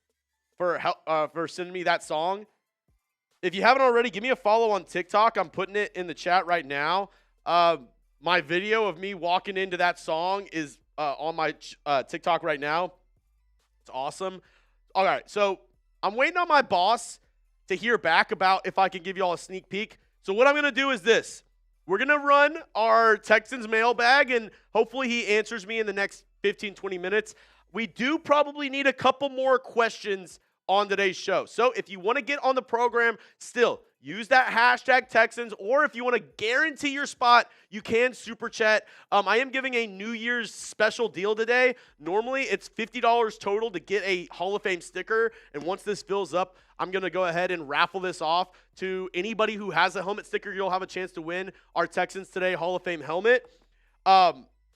for sending me that song. If you haven't already, give me a follow on TikTok. I'm putting it in the chat right now. My video of me walking into that song is on my TikTok right now. It's awesome. All right, so I'm waiting on my boss to hear back about if I can give you all a sneak peek. So what I'm going to do is this. We're going to run our Texans mailbag, and hopefully he answers me in the next 15, 20 minutes. We do probably need a couple more questions on today's show. So if you want to get on the program, still use that hashtag Texans, or if you want to guarantee your spot, you can super chat. I am giving a New Year's special deal today. Normally it's $50 total to get a Hall of Fame sticker, and once this fills up, I'm going to go ahead and raffle this off to anybody who has a helmet sticker. You'll have a chance to win our Texans Today Hall of Fame helmet.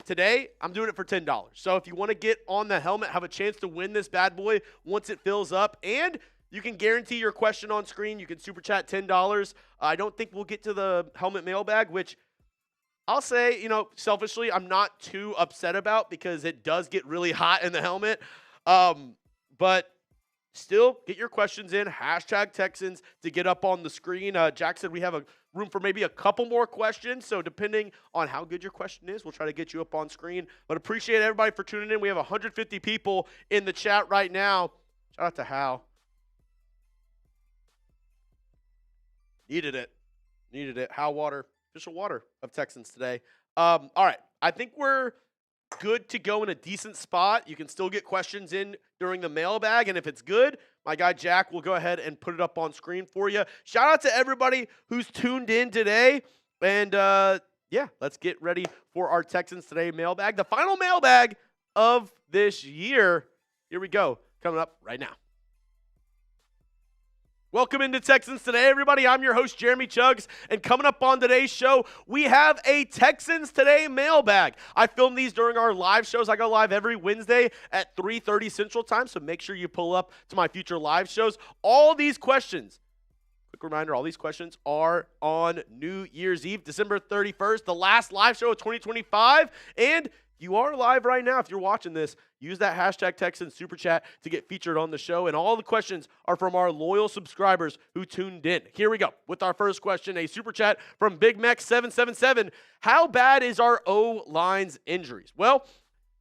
Today, I'm doing it for $10. So if you want to get on the helmet, have a chance to win this bad boy once it fills up, and you can guarantee your question on screen. You can super chat $10. I don't think we'll get to the helmet mailbag, which I'll say, selfishly, I'm not too upset about because it does get really hot in the helmet. But still, get your questions in. Hashtag Texans to get up on the screen. Jack said we have a room for maybe a couple more questions. So depending on how good your question is, we'll try to get you up on screen. But appreciate everybody for tuning in. We have 150 people in the chat right now. Shout out to Hal. Needed it. Hal Water, official water of Texans Today. All right. I think we're good to go in a decent spot. You can still get questions in during the mailbag, and if it's good, my guy Jack will go ahead and put it up on screen for you. Shout out to everybody who's tuned in today, and let's get ready for our Texans Today mailbag, the final mailbag of this year. Here we go, coming up right now. Welcome into Texans Today, everybody. I'm your host, Jeremy Chuggs, and coming up on today's show, we have a Texans Today mailbag. I film these during our live shows. I go live every Wednesday at 3:30 Central Time, so make sure you pull up to my future live shows. All these questions, quick reminder, all these questions are on New Year's Eve, December 31st, the last live show of 2025, and you are live right now. If you're watching this, use that hashtag Texans Super Chat to get featured on the show. And all the questions are from our loyal subscribers who tuned in. Here we go with our first question, a Super Chat from Big Mac 777. How bad is our O-line's injuries? Well,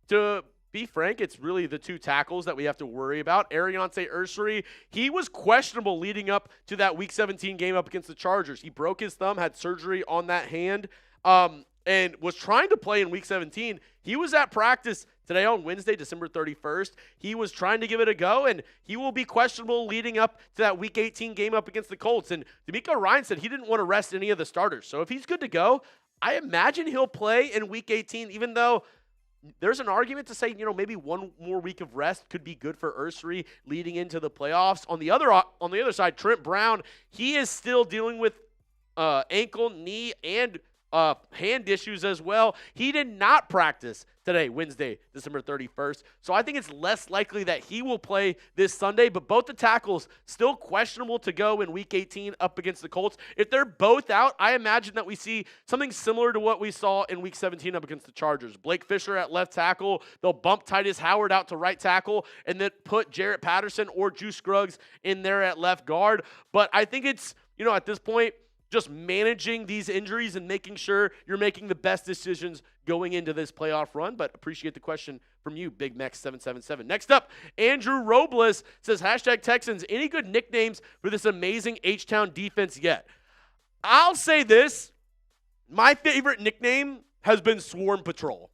to be frank, it's really the two tackles that we have to worry about. Ariante Ursary, he was questionable leading up to that Week 17 game up against the Chargers. He broke his thumb, had surgery on that hand, and was trying to play in Week 17. He was at practice today on Wednesday, December 31st. He was trying to give it a go, and he will be questionable leading up to that Week 18 game up against the Colts. And DeMeco Ryan said he didn't want to rest any of the starters. So if he's good to go, I imagine he'll play in Week 18, even though there's an argument to say, maybe one more week of rest could be good for Ursary leading into the playoffs. On the other side, Trent Brown, he is still dealing with ankle, knee, and hand issues as well. He did not practice today, Wednesday, December 31st. So I think it's less likely that he will play this Sunday, but both the tackles still questionable to go in Week 18 up against the Colts. If they're both out, I imagine that we see something similar to what we saw in Week 17 up against the Chargers. Blake Fisher at left tackle. They'll bump Titus Howard out to right tackle and then put Jarrett Patterson or Juice Scruggs in there at left guard. But I think it's, at this point, just managing these injuries and making sure you're making the best decisions going into this playoff run. But appreciate the question from you, Big Mac 777. Next up, Andrew Robles says, hashtag Texans, any good nicknames for this amazing H-Town defense yet? I'll say this. My favorite nickname has been Swarm Patrol.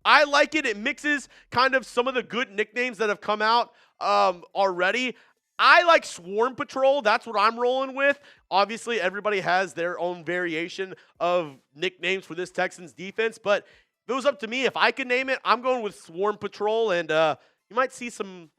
I like it. It mixes kind of some of the good nicknames that have come out already. I like Swarm Patrol. That's what I'm rolling with. Obviously, everybody has their own variation of nicknames for this Texans defense, but if it was up to me, if I could name it, I'm going with Swarm Patrol, and you might see some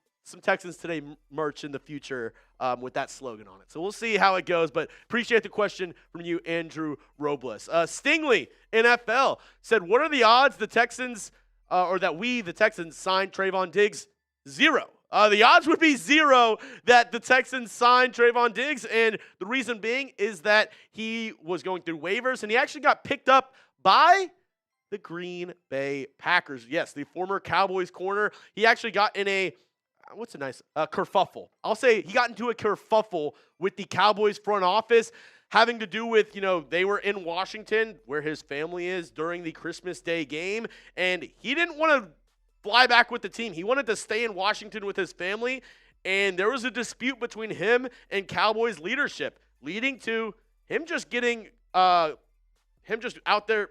Texans Today merch in the future with that slogan on it. So we'll see how it goes, but appreciate the question from you, Andrew Robles. Stingley, NFL, said, what are the odds the Texans, the Texans, signed Trayvon Diggs? 0. The odds would be 0 that the Texans signed Trayvon Diggs, and the reason being is that he was going through waivers, and he actually got picked up by the Green Bay Packers. Yes, the former Cowboys corner. He actually got in a, what's a nice, kerfuffle. I'll say he got into a kerfuffle with the Cowboys front office, having to do with, they were in Washington, where his family is, during the Christmas Day game, and he didn't want to fly back with the team. He wanted to stay in Washington with his family, and there was a dispute between him and Cowboys leadership, leading to him just getting, out there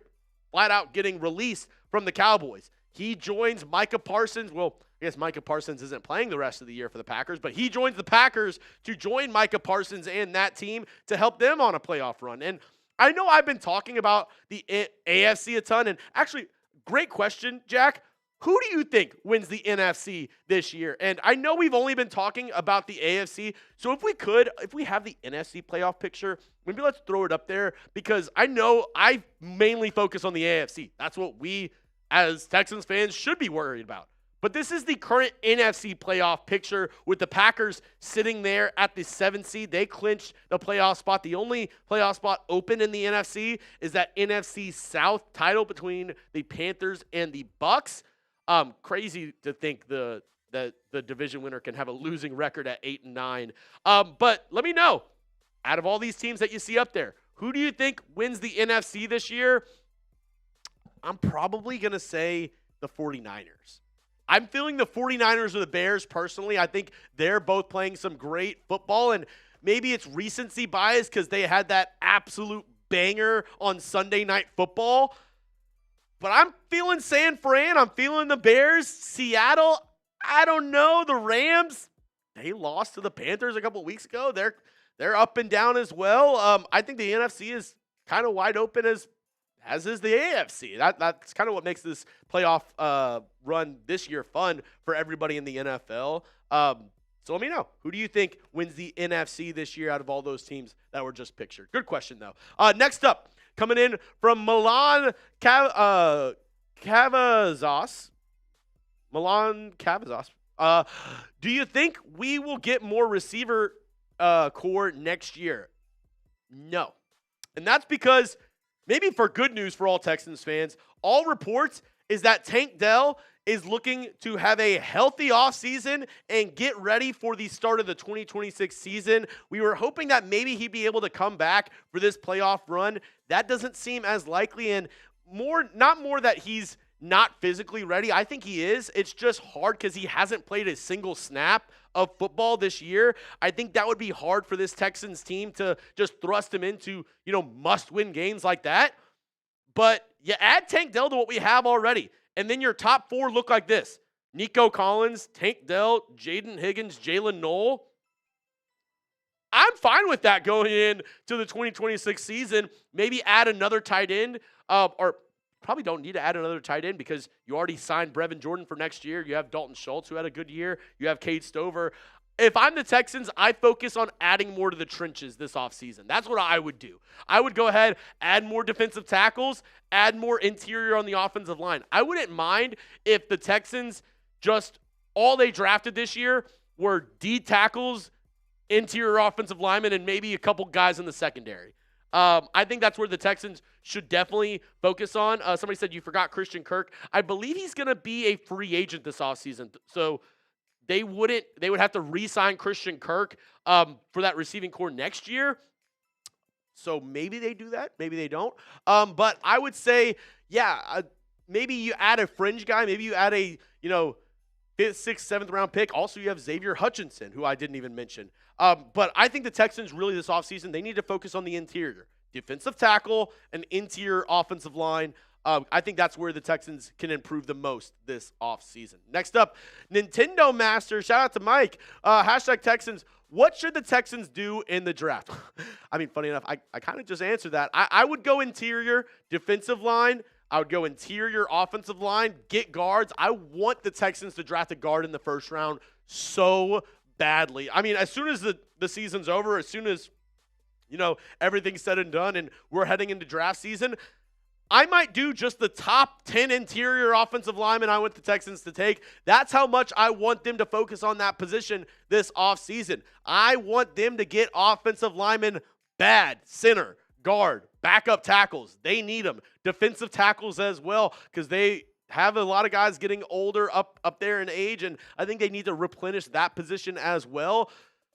flat out getting released from the Cowboys. He joins Micah Parsons. Well, I guess Micah Parsons isn't playing the rest of the year for the Packers, but he joins the Packers to join Micah Parsons and that team to help them on a playoff run. And I know I've been talking about the AFC a ton, and actually, great question, Jack. Who do you think wins the NFC this year? And I know we've only been talking about the AFC, so if we have the NFC playoff picture, maybe let's throw it up there, because I know I mainly focus on the AFC. That's what we, as Texans fans, should be worried about. But this is the current NFC playoff picture with the Packers sitting there at the 7th seed. They clinched the playoff spot. The only playoff spot open in the NFC is that NFC South title between the Panthers and the Bucks. Crazy to think the division winner can have a losing record at 8-9. But let me know, out of all these teams that you see up there, who do you think wins the NFC this year? I'm probably going to say the 49ers. I'm feeling the 49ers or the Bears personally. I think they're both playing some great football, and maybe it's recency bias because they had that absolute banger on Sunday Night Football. But I'm feeling San Fran. I'm feeling the Bears. Seattle, I don't know. The Rams, they lost to the Panthers a couple weeks ago. They're up and down as well. I think the NFC is kind of wide open as is the AFC. That's kind of what makes this playoff run this year fun for everybody in the NFL. So let me know. Who do you think wins the NFC this year out of all those teams that were just pictured? Good question, though. Next up, coming in from Milan Cavazos. Milan Cavazos. Do you think we will get more receiver core next year? No. And that's because, maybe for good news for all Texans fans, all reports is that Tank Dell is looking to have a healthy offseason and get ready for the start of the 2026 season. We were hoping that maybe he'd be able to come back for this playoff run. That doesn't seem as likely, and not more that he's not physically ready. I think he is. It's just hard because he hasn't played a single snap of football this year. I think that would be hard for this Texans team to just thrust him into, must-win games like that. But you add Tank Dell to what we have already, and then your top four look like this: Nico Collins, Tank Dell, Jaden Higgins, Jalen Noel. I'm fine with that going into the 2026 season. Maybe add another tight end, or probably don't need to add another tight end because you already signed Brevin Jordan for next year. You have Dalton Schultz, who had a good year. You have Cade Stover. If I'm the Texans, I focus on adding more to the trenches this offseason. That's what I would do. I would go ahead, add more defensive tackles, add more interior on the offensive line. I wouldn't mind if the Texans all they drafted this year were D tackles, interior offensive linemen, and maybe a couple guys in the secondary. I think that's where the Texans should definitely focus on. Somebody said you forgot Christian Kirk. I believe he's going to be a free agent this offseason. So they would have to re-sign Christian Kirk for that receiving core next year. So maybe they do that. Maybe they don't. But I would say, maybe you add a fringe guy. Maybe you add a, 5th, 6th, 7th round pick. Also, you have Xavier Hutchinson, who I didn't even mention. But I think the Texans really this offseason, they need to focus on the interior. Defensive tackle and interior offensive line. I think that's where the Texans can improve the most this offseason. Next up, Nintendo Master. Shout out to Mike. Hashtag Texans. What should the Texans do in the draft? I mean, funny enough, I kind of just answered that. I would go interior defensive line. I would go interior offensive line, get guards. I want the Texans to draft a guard in the first round so badly. I mean, as soon as the season's over, as soon as, everything's said and done and we're heading into draft season, I might do just the top 10 interior offensive linemen I want the Texans to take. That's how much I want them to focus on that position this offseason. I want them to get offensive linemen bad. Center, guard, backup tackles. They need them. Defensive tackles as well, because they have a lot of guys getting older up there in age, and I think they need to replenish that position as well.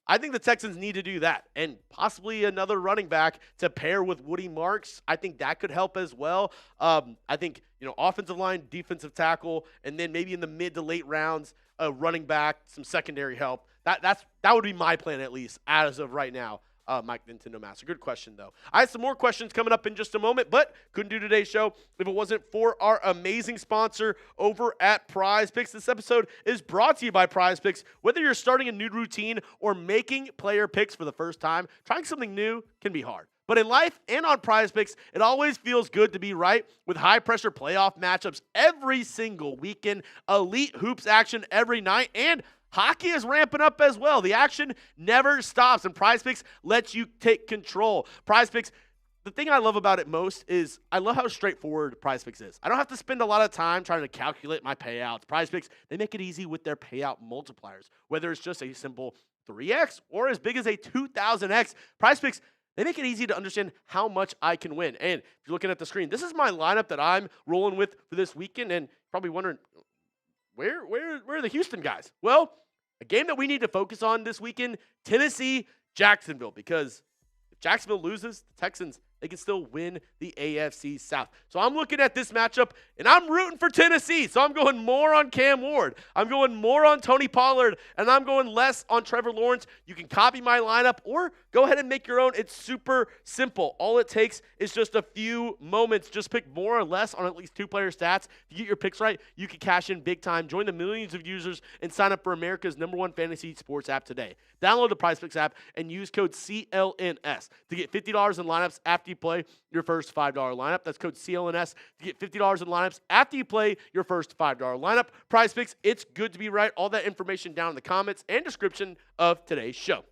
I think the Texans need to do that, and possibly another running back to pair with Woody Marks. I think that could help as well. I think, offensive line, defensive tackle, and then maybe in the mid to late rounds, a running back, some secondary help. That would be my plan, at least as of right now. Mike Nintendo Master. Good question, though. I have some more questions coming up in just a moment, but couldn't do today's show if it wasn't for our amazing sponsor over at Prize Picks. This episode is brought to you by Prize Picks. Whether you're starting a new routine or making player picks for the first time, trying something new can be hard. But in life and on Prize Picks, it always feels good to be right with high-pressure playoff matchups every single weekend, elite hoops action every night, and hockey is ramping up as well. The action never stops, and Prize Picks lets you take control. Prize Picks, the thing I love about it most is I love how straightforward Prize Picks is. I don't have to spend a lot of time trying to calculate my payouts. Prize Picks, they make it easy with their payout multipliers, whether it's just a simple 3x or as big as a 2,000x. Prize Picks, they make it easy to understand how much I can win. And if you're looking at the screen, this is my lineup that I'm rolling with for this weekend, and you're probably wondering, where are the Houston guys? Well, a game that we need to focus on this weekend, Tennessee, Jacksonville, because if Jacksonville loses, the Texans, they can still win the AFC South. So I'm looking at this matchup, and I'm rooting for Tennessee. So I'm going more on Cam Ward. I'm going more on Tony Pollard, and I'm going less on Trevor Lawrence. You can copy my lineup or go ahead and make your own. It's super simple. All it takes is just a few moments. Just pick more or less on at least 2-player stats. If you get your picks right, you can cash in big time. Join the millions of users and sign up for America's #1 fantasy sports app today. Download the PrizePicks app and use code CLNS to get $50 in lineups after you play your first $5 lineup. That's code CLNS to get $50 in lineups after you play your first $5 lineup. PrizePicks, it's good to be right. All that information down in the comments and description of today's show.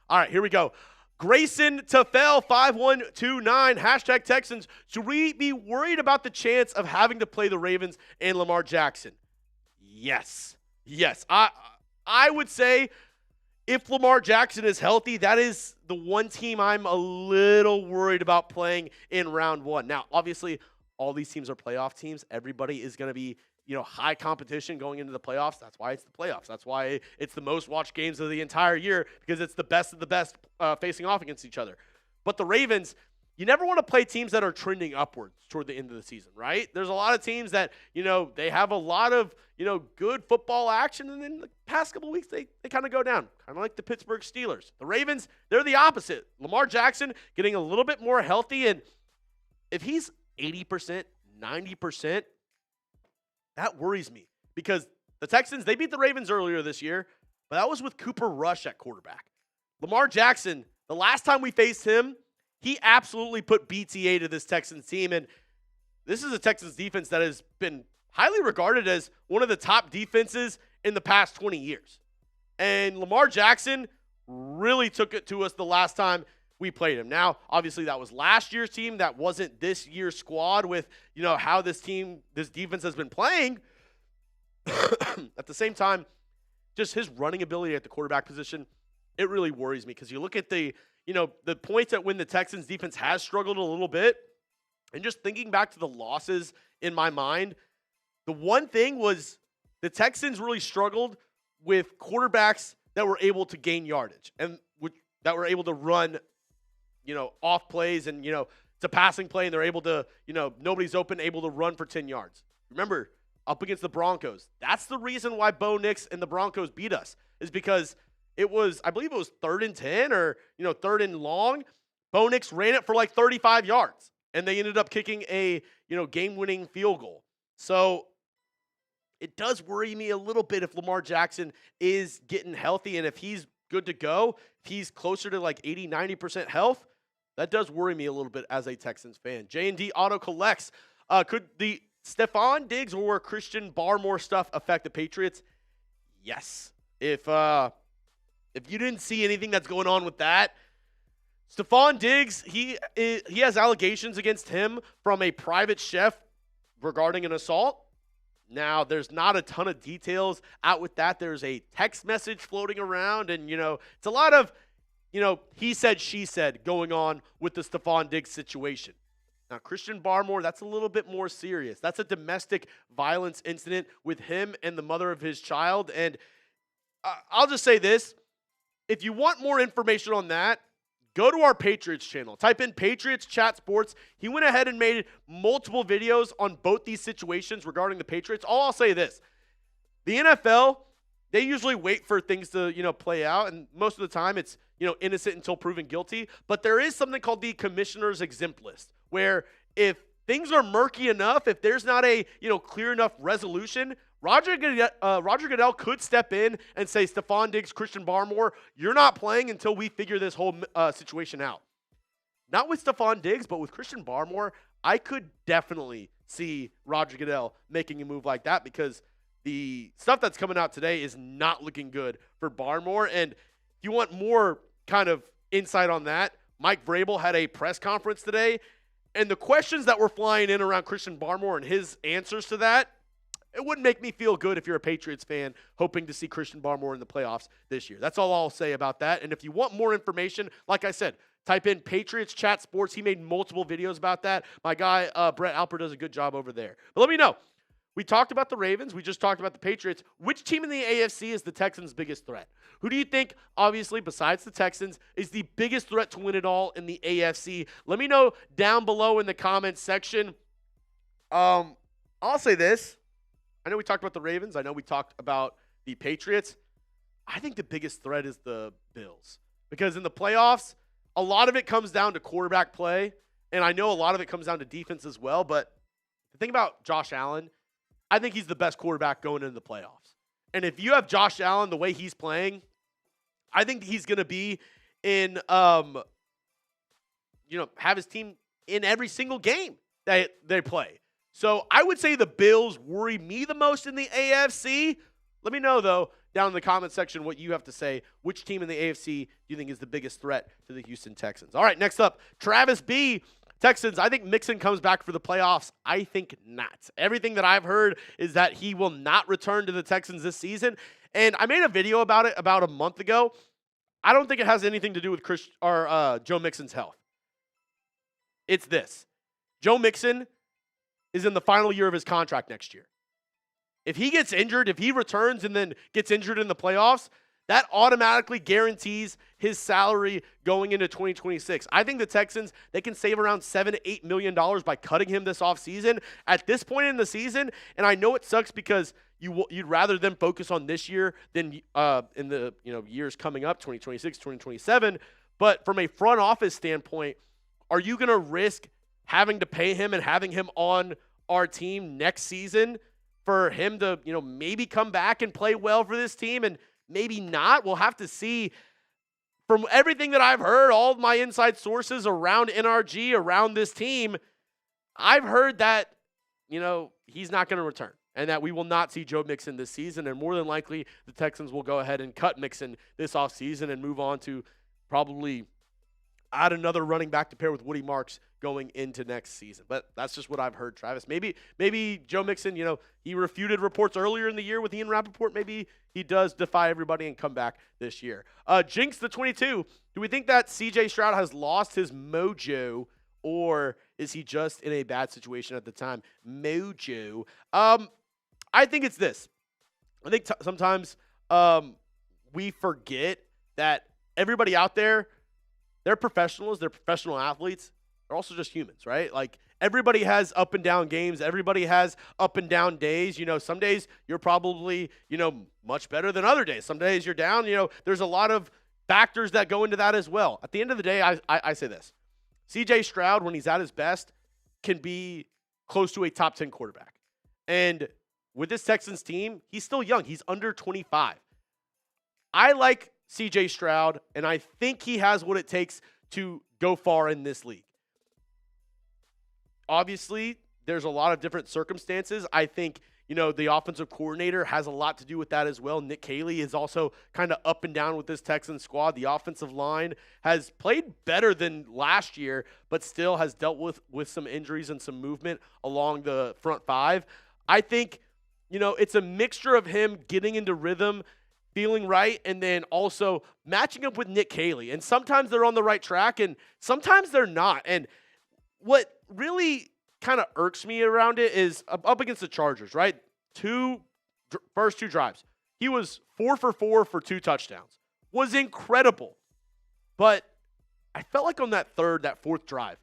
All right, here we go. Grayson Tafel 5129 hashtag Texans. Should we be worried about the chance of having to play the Ravens and Lamar Jackson? Yes. I would say if Lamar Jackson is healthy, that is the one team I'm a little worried about playing in round one. Now, obviously, all these teams are playoff teams. Everybody is going to be, high competition going into the playoffs. That's why it's the playoffs. That's why it's the most watched games of the entire year, because it's the best of the best facing off against each other. But the Ravens, you never want to play teams that are trending upwards toward the end of the season, right? There's a lot of teams that, they have a lot of, good football action, and then the past couple of weeks, they kind of go down, kind of like the Pittsburgh Steelers. The Ravens, they're the opposite. Lamar Jackson getting a little bit more healthy, and if he's 80%, 90%, that worries me, because the Texans, they beat the Ravens earlier this year, but that was with Cooper Rush at quarterback. Lamar Jackson, the last time we faced him, he absolutely put BTA to this Texans team, and this is a Texans defense that has been highly regarded as one of the top defenses in the past 20 years. And Lamar Jackson really took it to us the last time we played him. Now, obviously, that was last year's team. That wasn't this year's squad with, how this defense has been playing. At the same time, just his running ability at the quarterback position, it really worries me, because you look at the points at when the Texans defense has struggled a little bit, and just thinking back to the losses in my mind, the one thing was the Texans really struggled with quarterbacks that were able to gain yardage and that were able to run, off plays, and, it's a passing play and they're able to, nobody's open, able to run for 10 yards. Remember, up against the Broncos, that's the reason why Bo Nix and the Broncos beat us, is because I believe it was 3rd and 10 or, 3rd and long. Bo Nix ran it for like 35 yards, and they ended up kicking a, game-winning field goal. So it does worry me a little bit if Lamar Jackson is getting healthy, and if he's good to go, if he's closer to like 80, 90% health, that does worry me a little bit as a Texans fan. J&D Auto Collects. Could the Stefon Diggs or Christian Barmore stuff affect the Patriots? Yes. If you didn't see anything that's going on with that, Stefon Diggs, he has allegations against him from a private chef regarding an assault. Now, there's not a ton of details out with that. There's a text message floating around, and, it's a lot of he said, she said going on with the Stefon Diggs situation. Now, Christian Barmore, that's a little bit more serious. That's a domestic violence incident with him and the mother of his child. And I'll just say this. If you want more information on that, go to our Patriots channel. Type in Patriots Chat Sports. He went ahead and made multiple videos on both these situations regarding the Patriots. I'll say this. The NFL, they usually wait for things to, play out. And most of the time it's, innocent until proven guilty. But there is something called the commissioner's exempt list, where if things are murky enough, if there's not a, clear enough resolution, Roger Goodell could step in and say, Stefon Diggs, Christian Barmore, you're not playing until we figure this whole situation out. Not with Stefon Diggs, but with Christian Barmore, I could definitely see Roger Goodell making a move like that, because the stuff that's coming out today is not looking good for Barmore. And if you want more kind of insight on that, Mike Vrabel had a press conference today, and the questions that were flying in around Christian Barmore and his answers to that, it wouldn't make me feel good if you're a Patriots fan hoping to see Christian Barmore in the playoffs this year. That's all I'll say about that. And if you want more information, like I said, type in Patriots Chat Sports. He made multiple videos about that. My guy, Brett Alper, does a good job over there. But let me know. We talked about the Ravens. We just talked about the Patriots. Which team in the AFC is the Texans' biggest threat? Who do you think, obviously, besides the Texans, is the biggest threat to win it all in the AFC? Let me know down below in the comments section. I'll say this. I know we talked about the Ravens. I know we talked about the Patriots. I think the biggest threat is the Bills, because in the playoffs, a lot of it comes down to quarterback play, and I know a lot of it comes down to defense as well. But the thing about Josh Allen, I think he's the best quarterback going into the playoffs. And if you have Josh Allen the way he's playing, I think he's going to be in, have his team in every single game that they play. So I would say the Bills worry me the most in the AFC. Let me know, though, down in the comment section what you have to say. Which team in the AFC do you think is the biggest threat to the Houston Texans? All right, next up, Travis B. Texans, I think Mixon comes back for the playoffs. I think not. Everything that I've heard is that he will not return to the Texans this season. And I made a video about it about a month ago. I don't think it has anything to do with Joe Mixon's health. It's this. Joe Mixon is in the final year of his contract next year. If he gets injured, if he returns and then gets injured in the playoffs, that automatically guarantees his salary going into 2026. I think the Texans, they can save around $7 to $8 million by cutting him this offseason at this point in the season. And I know it sucks because you'd rather them focus on this year than in the years coming up, 2026, 2027. But from a front office standpoint, are you going to risk having to pay him and having him on our team next season for him to, maybe come back and play well for this team and maybe not? We'll have to see. From everything that I've heard, all of my inside sources around NRG, around this team, I've heard that, he's not going to return and that we will not see Joe Mixon this season. And more than likely, the Texans will go ahead and cut Mixon this offseason and move on to probably add another running back to pair with Woody Marks going into next season. But that's just what I've heard, Travis. Maybe Joe Mixon, he refuted reports earlier in the year with Ian Rappaport. Maybe he does defy everybody and come back this year. Jinx the 22. Do we think that C.J. Stroud has lost his mojo, or is he just in a bad situation at the time? Mojo. I think it's this. I think sometimes we forget that everybody out there, they're professionals. They're professional athletes. They're also just humans, right? Like, everybody has up and down games. Everybody has up and down days. Some days you're probably, much better than other days. Some days you're down. There's a lot of factors that go into that as well. At the end of the day, I say this. C.J. Stroud, when he's at his best, can be close to a top 10 quarterback. And with this Texans team, he's still young. He's under 25. I like C.J. Stroud, and I think he has what it takes to go far in this league. Obviously, there's a lot of different circumstances. I think, the offensive coordinator has a lot to do with that as well. Nick Caley is also kind of up and down with this Texans squad. The offensive line has played better than last year, but still has dealt with some injuries and some movement along the front five. I think, it's a mixture of him getting into rhythm, feeling right, and then also matching up with Nick Caley. And sometimes they're on the right track, and sometimes they're not. And what really kind of irks me around it is up against the Chargers, right? First two drives. He was 4 for 4 for 2 touchdowns. Was incredible. But I felt like on that fourth drive,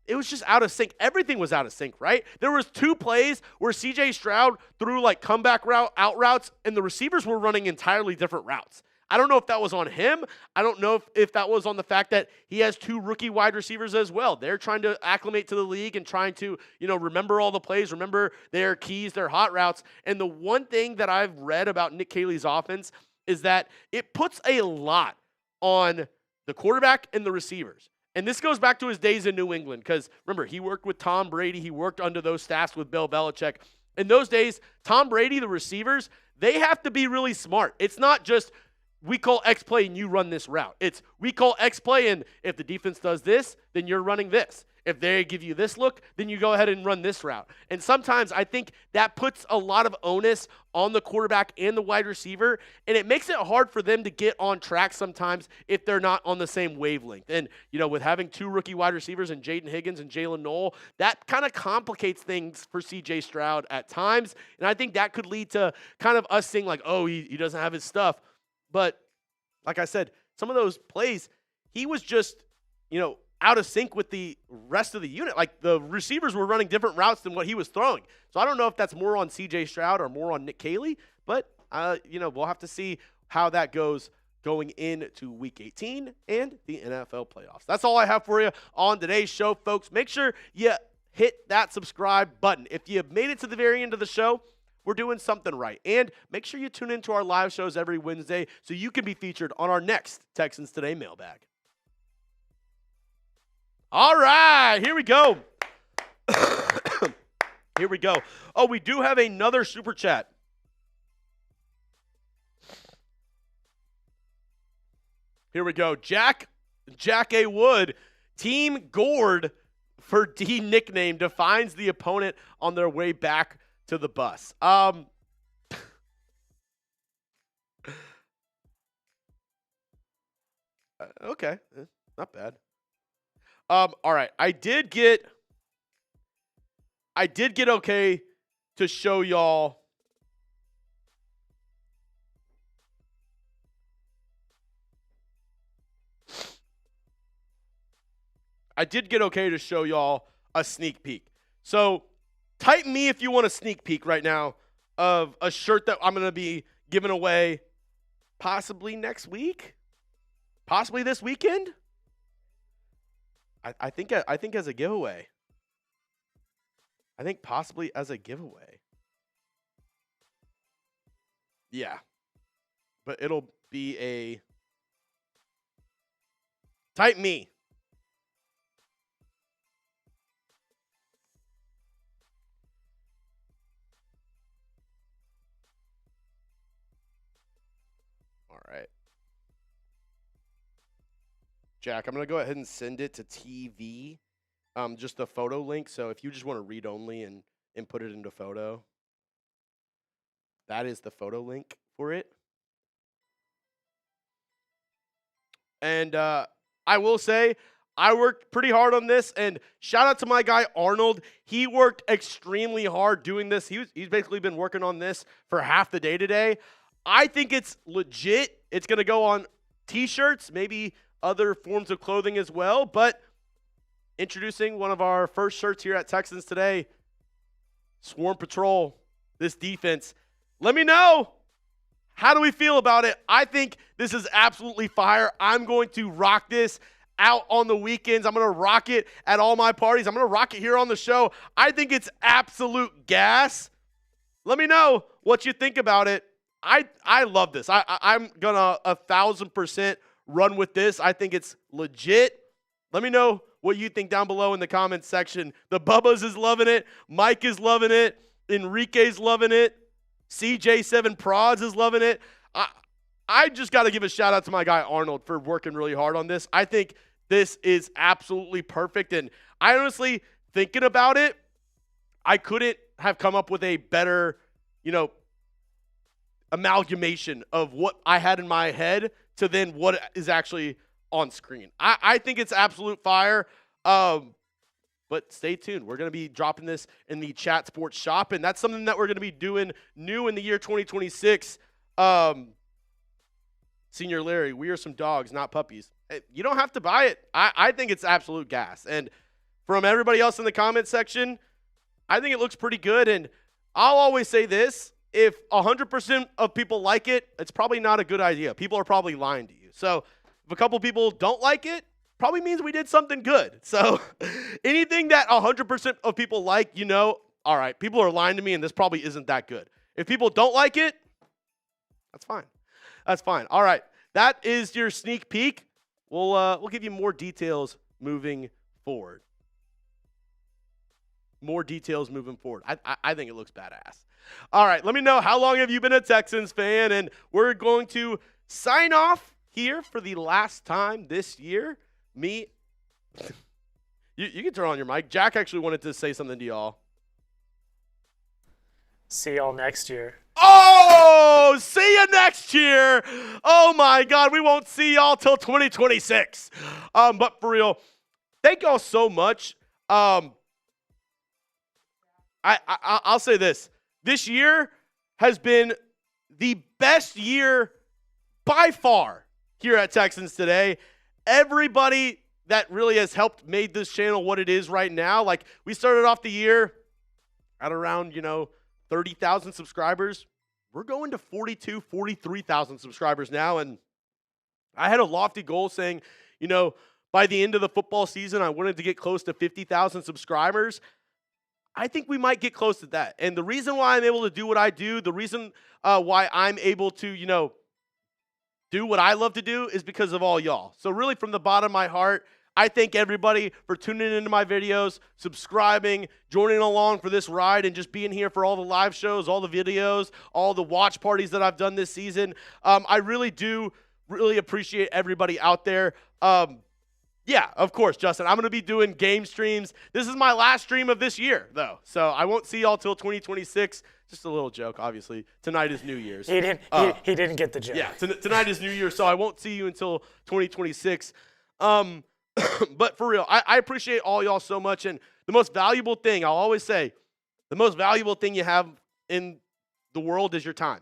it was just out of sync. Everything was out of sync, right? There was 2 plays where CJ Stroud threw like comeback out routes, and the receivers were running entirely different routes. I don't know if that was on him. I don't know if that was on the fact that he has 2 rookie wide receivers as well. They're trying to acclimate to the league and trying to, remember all the plays, remember their keys, their hot routes. And the one thing that I've read about Nick Caley's offense is that it puts a lot on the quarterback and the receivers. And this goes back to his days in New England because, remember, he worked with Tom Brady. He worked under those staffs with Bill Belichick. In those days, Tom Brady, the receivers, they have to be really smart. It's not just we call X play and you run this route. It's we call X play and if the defense does this, then you're running this. If they give you this look, then you go ahead and run this route. And sometimes I think that puts a lot of onus on the quarterback and the wide receiver, and it makes it hard for them to get on track sometimes if they're not on the same wavelength. And, with having 2 rookie wide receivers and Jaden Higgins and Jalen Noel, that kind of complicates things for CJ Stroud at times. And I think that could lead to kind of us saying like, oh, he doesn't have his stuff. But like I said, some of those plays, he was just, out of sync with the rest of the unit. Like the receivers were running different routes than what he was throwing. So I don't know if that's more on CJ Stroud or more on Nick Caley, but we'll have to see how that goes going into week 18 and the NFL playoffs. That's all I have for you on today's show, folks. Make sure you hit that subscribe button. If you have made it to the very end of the show, we're doing something right. And make sure you tune into our live shows every Wednesday so you can be featured on our next Texans Today mailbag. All right, here we go. Here we go. Oh, we do have another super chat. Here we go. Jack A. Wood, Team Gord for D nickname defines the opponent on their way back to the bus. Okay, not bad. All right. I did get okay to show y'all. I did get okay to show y'all a sneak peek. So type me if you want a sneak peek right now of a shirt that I'm going to be giving away possibly next week, possibly this weekend. I think as a giveaway. I think possibly as a giveaway. Yeah. But it'll be a type me. All right. Jack, I'm going to go ahead and send it to TV, just the photo link. So if you just want to read only and put it into photo, that is the photo link for it. And I will say, I worked pretty hard on this, and shout out to my guy Arnold. He worked extremely hard doing this. He's basically been working on this for half the day today. I think it's legit. It's going to go on T-shirts, maybe other forms of clothing as well, but introducing one of our first shirts here at Texans Today, Swarm Patrol, this defense. Let me know, how do we feel about it? I think this is absolutely fire. I'm going to rock this out on the weekends. I'm going to rock it at all my parties. I'm going to rock it here on the show. I think it's absolute gas. Let me know what you think about it. I love this. I'm going to 1,000% run with this. I think it's legit. Let me know what you think down below in the comments section. The Bubbas is loving it. Mike is loving it. Enrique's loving it. CJ7 Prods is loving it. I just got to give a shout out to my guy Arnold for working really hard on this. I think this is absolutely perfect. And I honestly, thinking about it, I couldn't have come up with a better, amalgamation of what I had in my head to then what is actually on screen. I think it's absolute fire. But stay tuned. We're going to be dropping this in the Chat Sports shop, and that's something that we're going to be doing new in the year 2026. Senior Larry, we are some dogs, not puppies. You don't have to buy it. I think it's absolute gas. And from everybody else in the comment section, I think it looks pretty good. And I'll always say this. If 100% of people like it, it's probably not a good idea. People are probably lying to you. So if a couple people don't like it, probably means we did something good. So anything that 100% of people like, all right, people are lying to me and this probably isn't that good. If people don't like it, that's fine. That's fine. All right, that is your sneak peek. We'll give you more details moving forward. More details moving forward. I think it looks badass. All right, let me know how long have you been a Texans fan, and we're going to sign off here for the last time this year. Me, you can turn on your mic. Jack actually wanted to say something to y'all.
See y'all next year.
Oh, see you next year. Oh, my God, we won't see y'all till 2026. But for real, thank y'all so much. I'll say this. This year has been the best year by far here at Texans Today. Everybody that really has helped made this channel what it is right now. Like, we started off the year at around, 30,000 subscribers. We're going to 43,000 subscribers now. And I had a lofty goal saying, by the end of the football season, I wanted to get close to 50,000 subscribers. I think we might get close to that. And the reason why I'm able to do what I do, the reason why I'm able to, do what I love to do is because of all y'all. So really from the bottom of my heart, I thank everybody for tuning into my videos, subscribing, joining along for this ride, and just being here for all the live shows, all the videos, all the watch parties that I've done this season. I really do appreciate everybody out there. Yeah, of course, Justin. I'm going to be doing game streams. This is my last stream of this year, though. So I won't see y'all till 2026. Just a little joke, obviously. Tonight is New Year's.
He didn't get the joke.
Yeah, tonight is New Year's, so I won't see you until 2026. But for real, I appreciate all y'all so much. And the most valuable thing, I'll always say, the most valuable thing you have in the world is your time.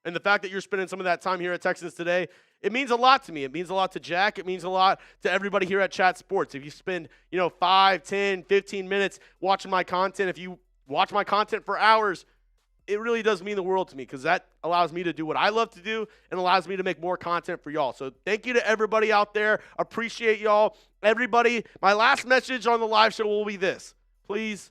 And the fact that you're spending some of that time here at Texans Today, it means a lot to me. It means a lot to Jack. It means a lot to everybody here at Chat Sports. If you spend, 5, 10, 15 minutes watching my content, if you watch my content for hours, it really does mean the world to me because that allows me to do what I love to do and allows me to make more content for y'all. So thank you to everybody out there. Appreciate y'all. Everybody, my last message on the live show will be this. Please,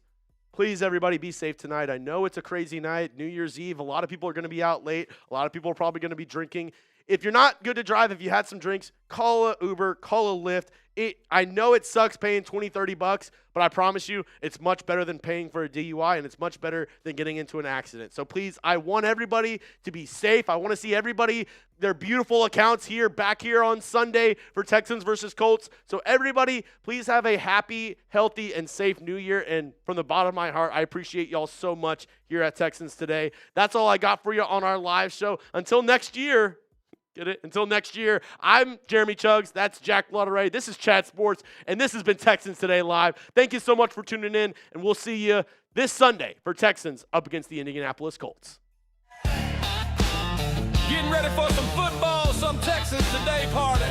everybody, be safe tonight. I know it's a crazy night, New Year's Eve. A lot of people are going to be out late. A lot of people are probably going to be drinking. If you're not good to drive, if you had some drinks, call a Uber, call a Lyft. I know it sucks paying $20, $30, but I promise you it's much better than paying for a DUI, and it's much better than getting into an accident. So please, I want everybody to be safe. I want to see everybody, their beautiful accounts back here on Sunday for Texans versus Colts. So everybody, please have a happy, healthy, and safe New Year. And from the bottom of my heart, I appreciate y'all so much here at Texans Today. That's all I got for you on our live show. Until next year. Get it? Until next year, I'm Jeremy Chuggs. That's Jack Lutteray. This is Chat Sports, and this has been Texans Today Live. Thank you so much for tuning in, and we'll see you this Sunday for Texans up against the Indianapolis Colts.
Getting ready for some football, some Texans Today party.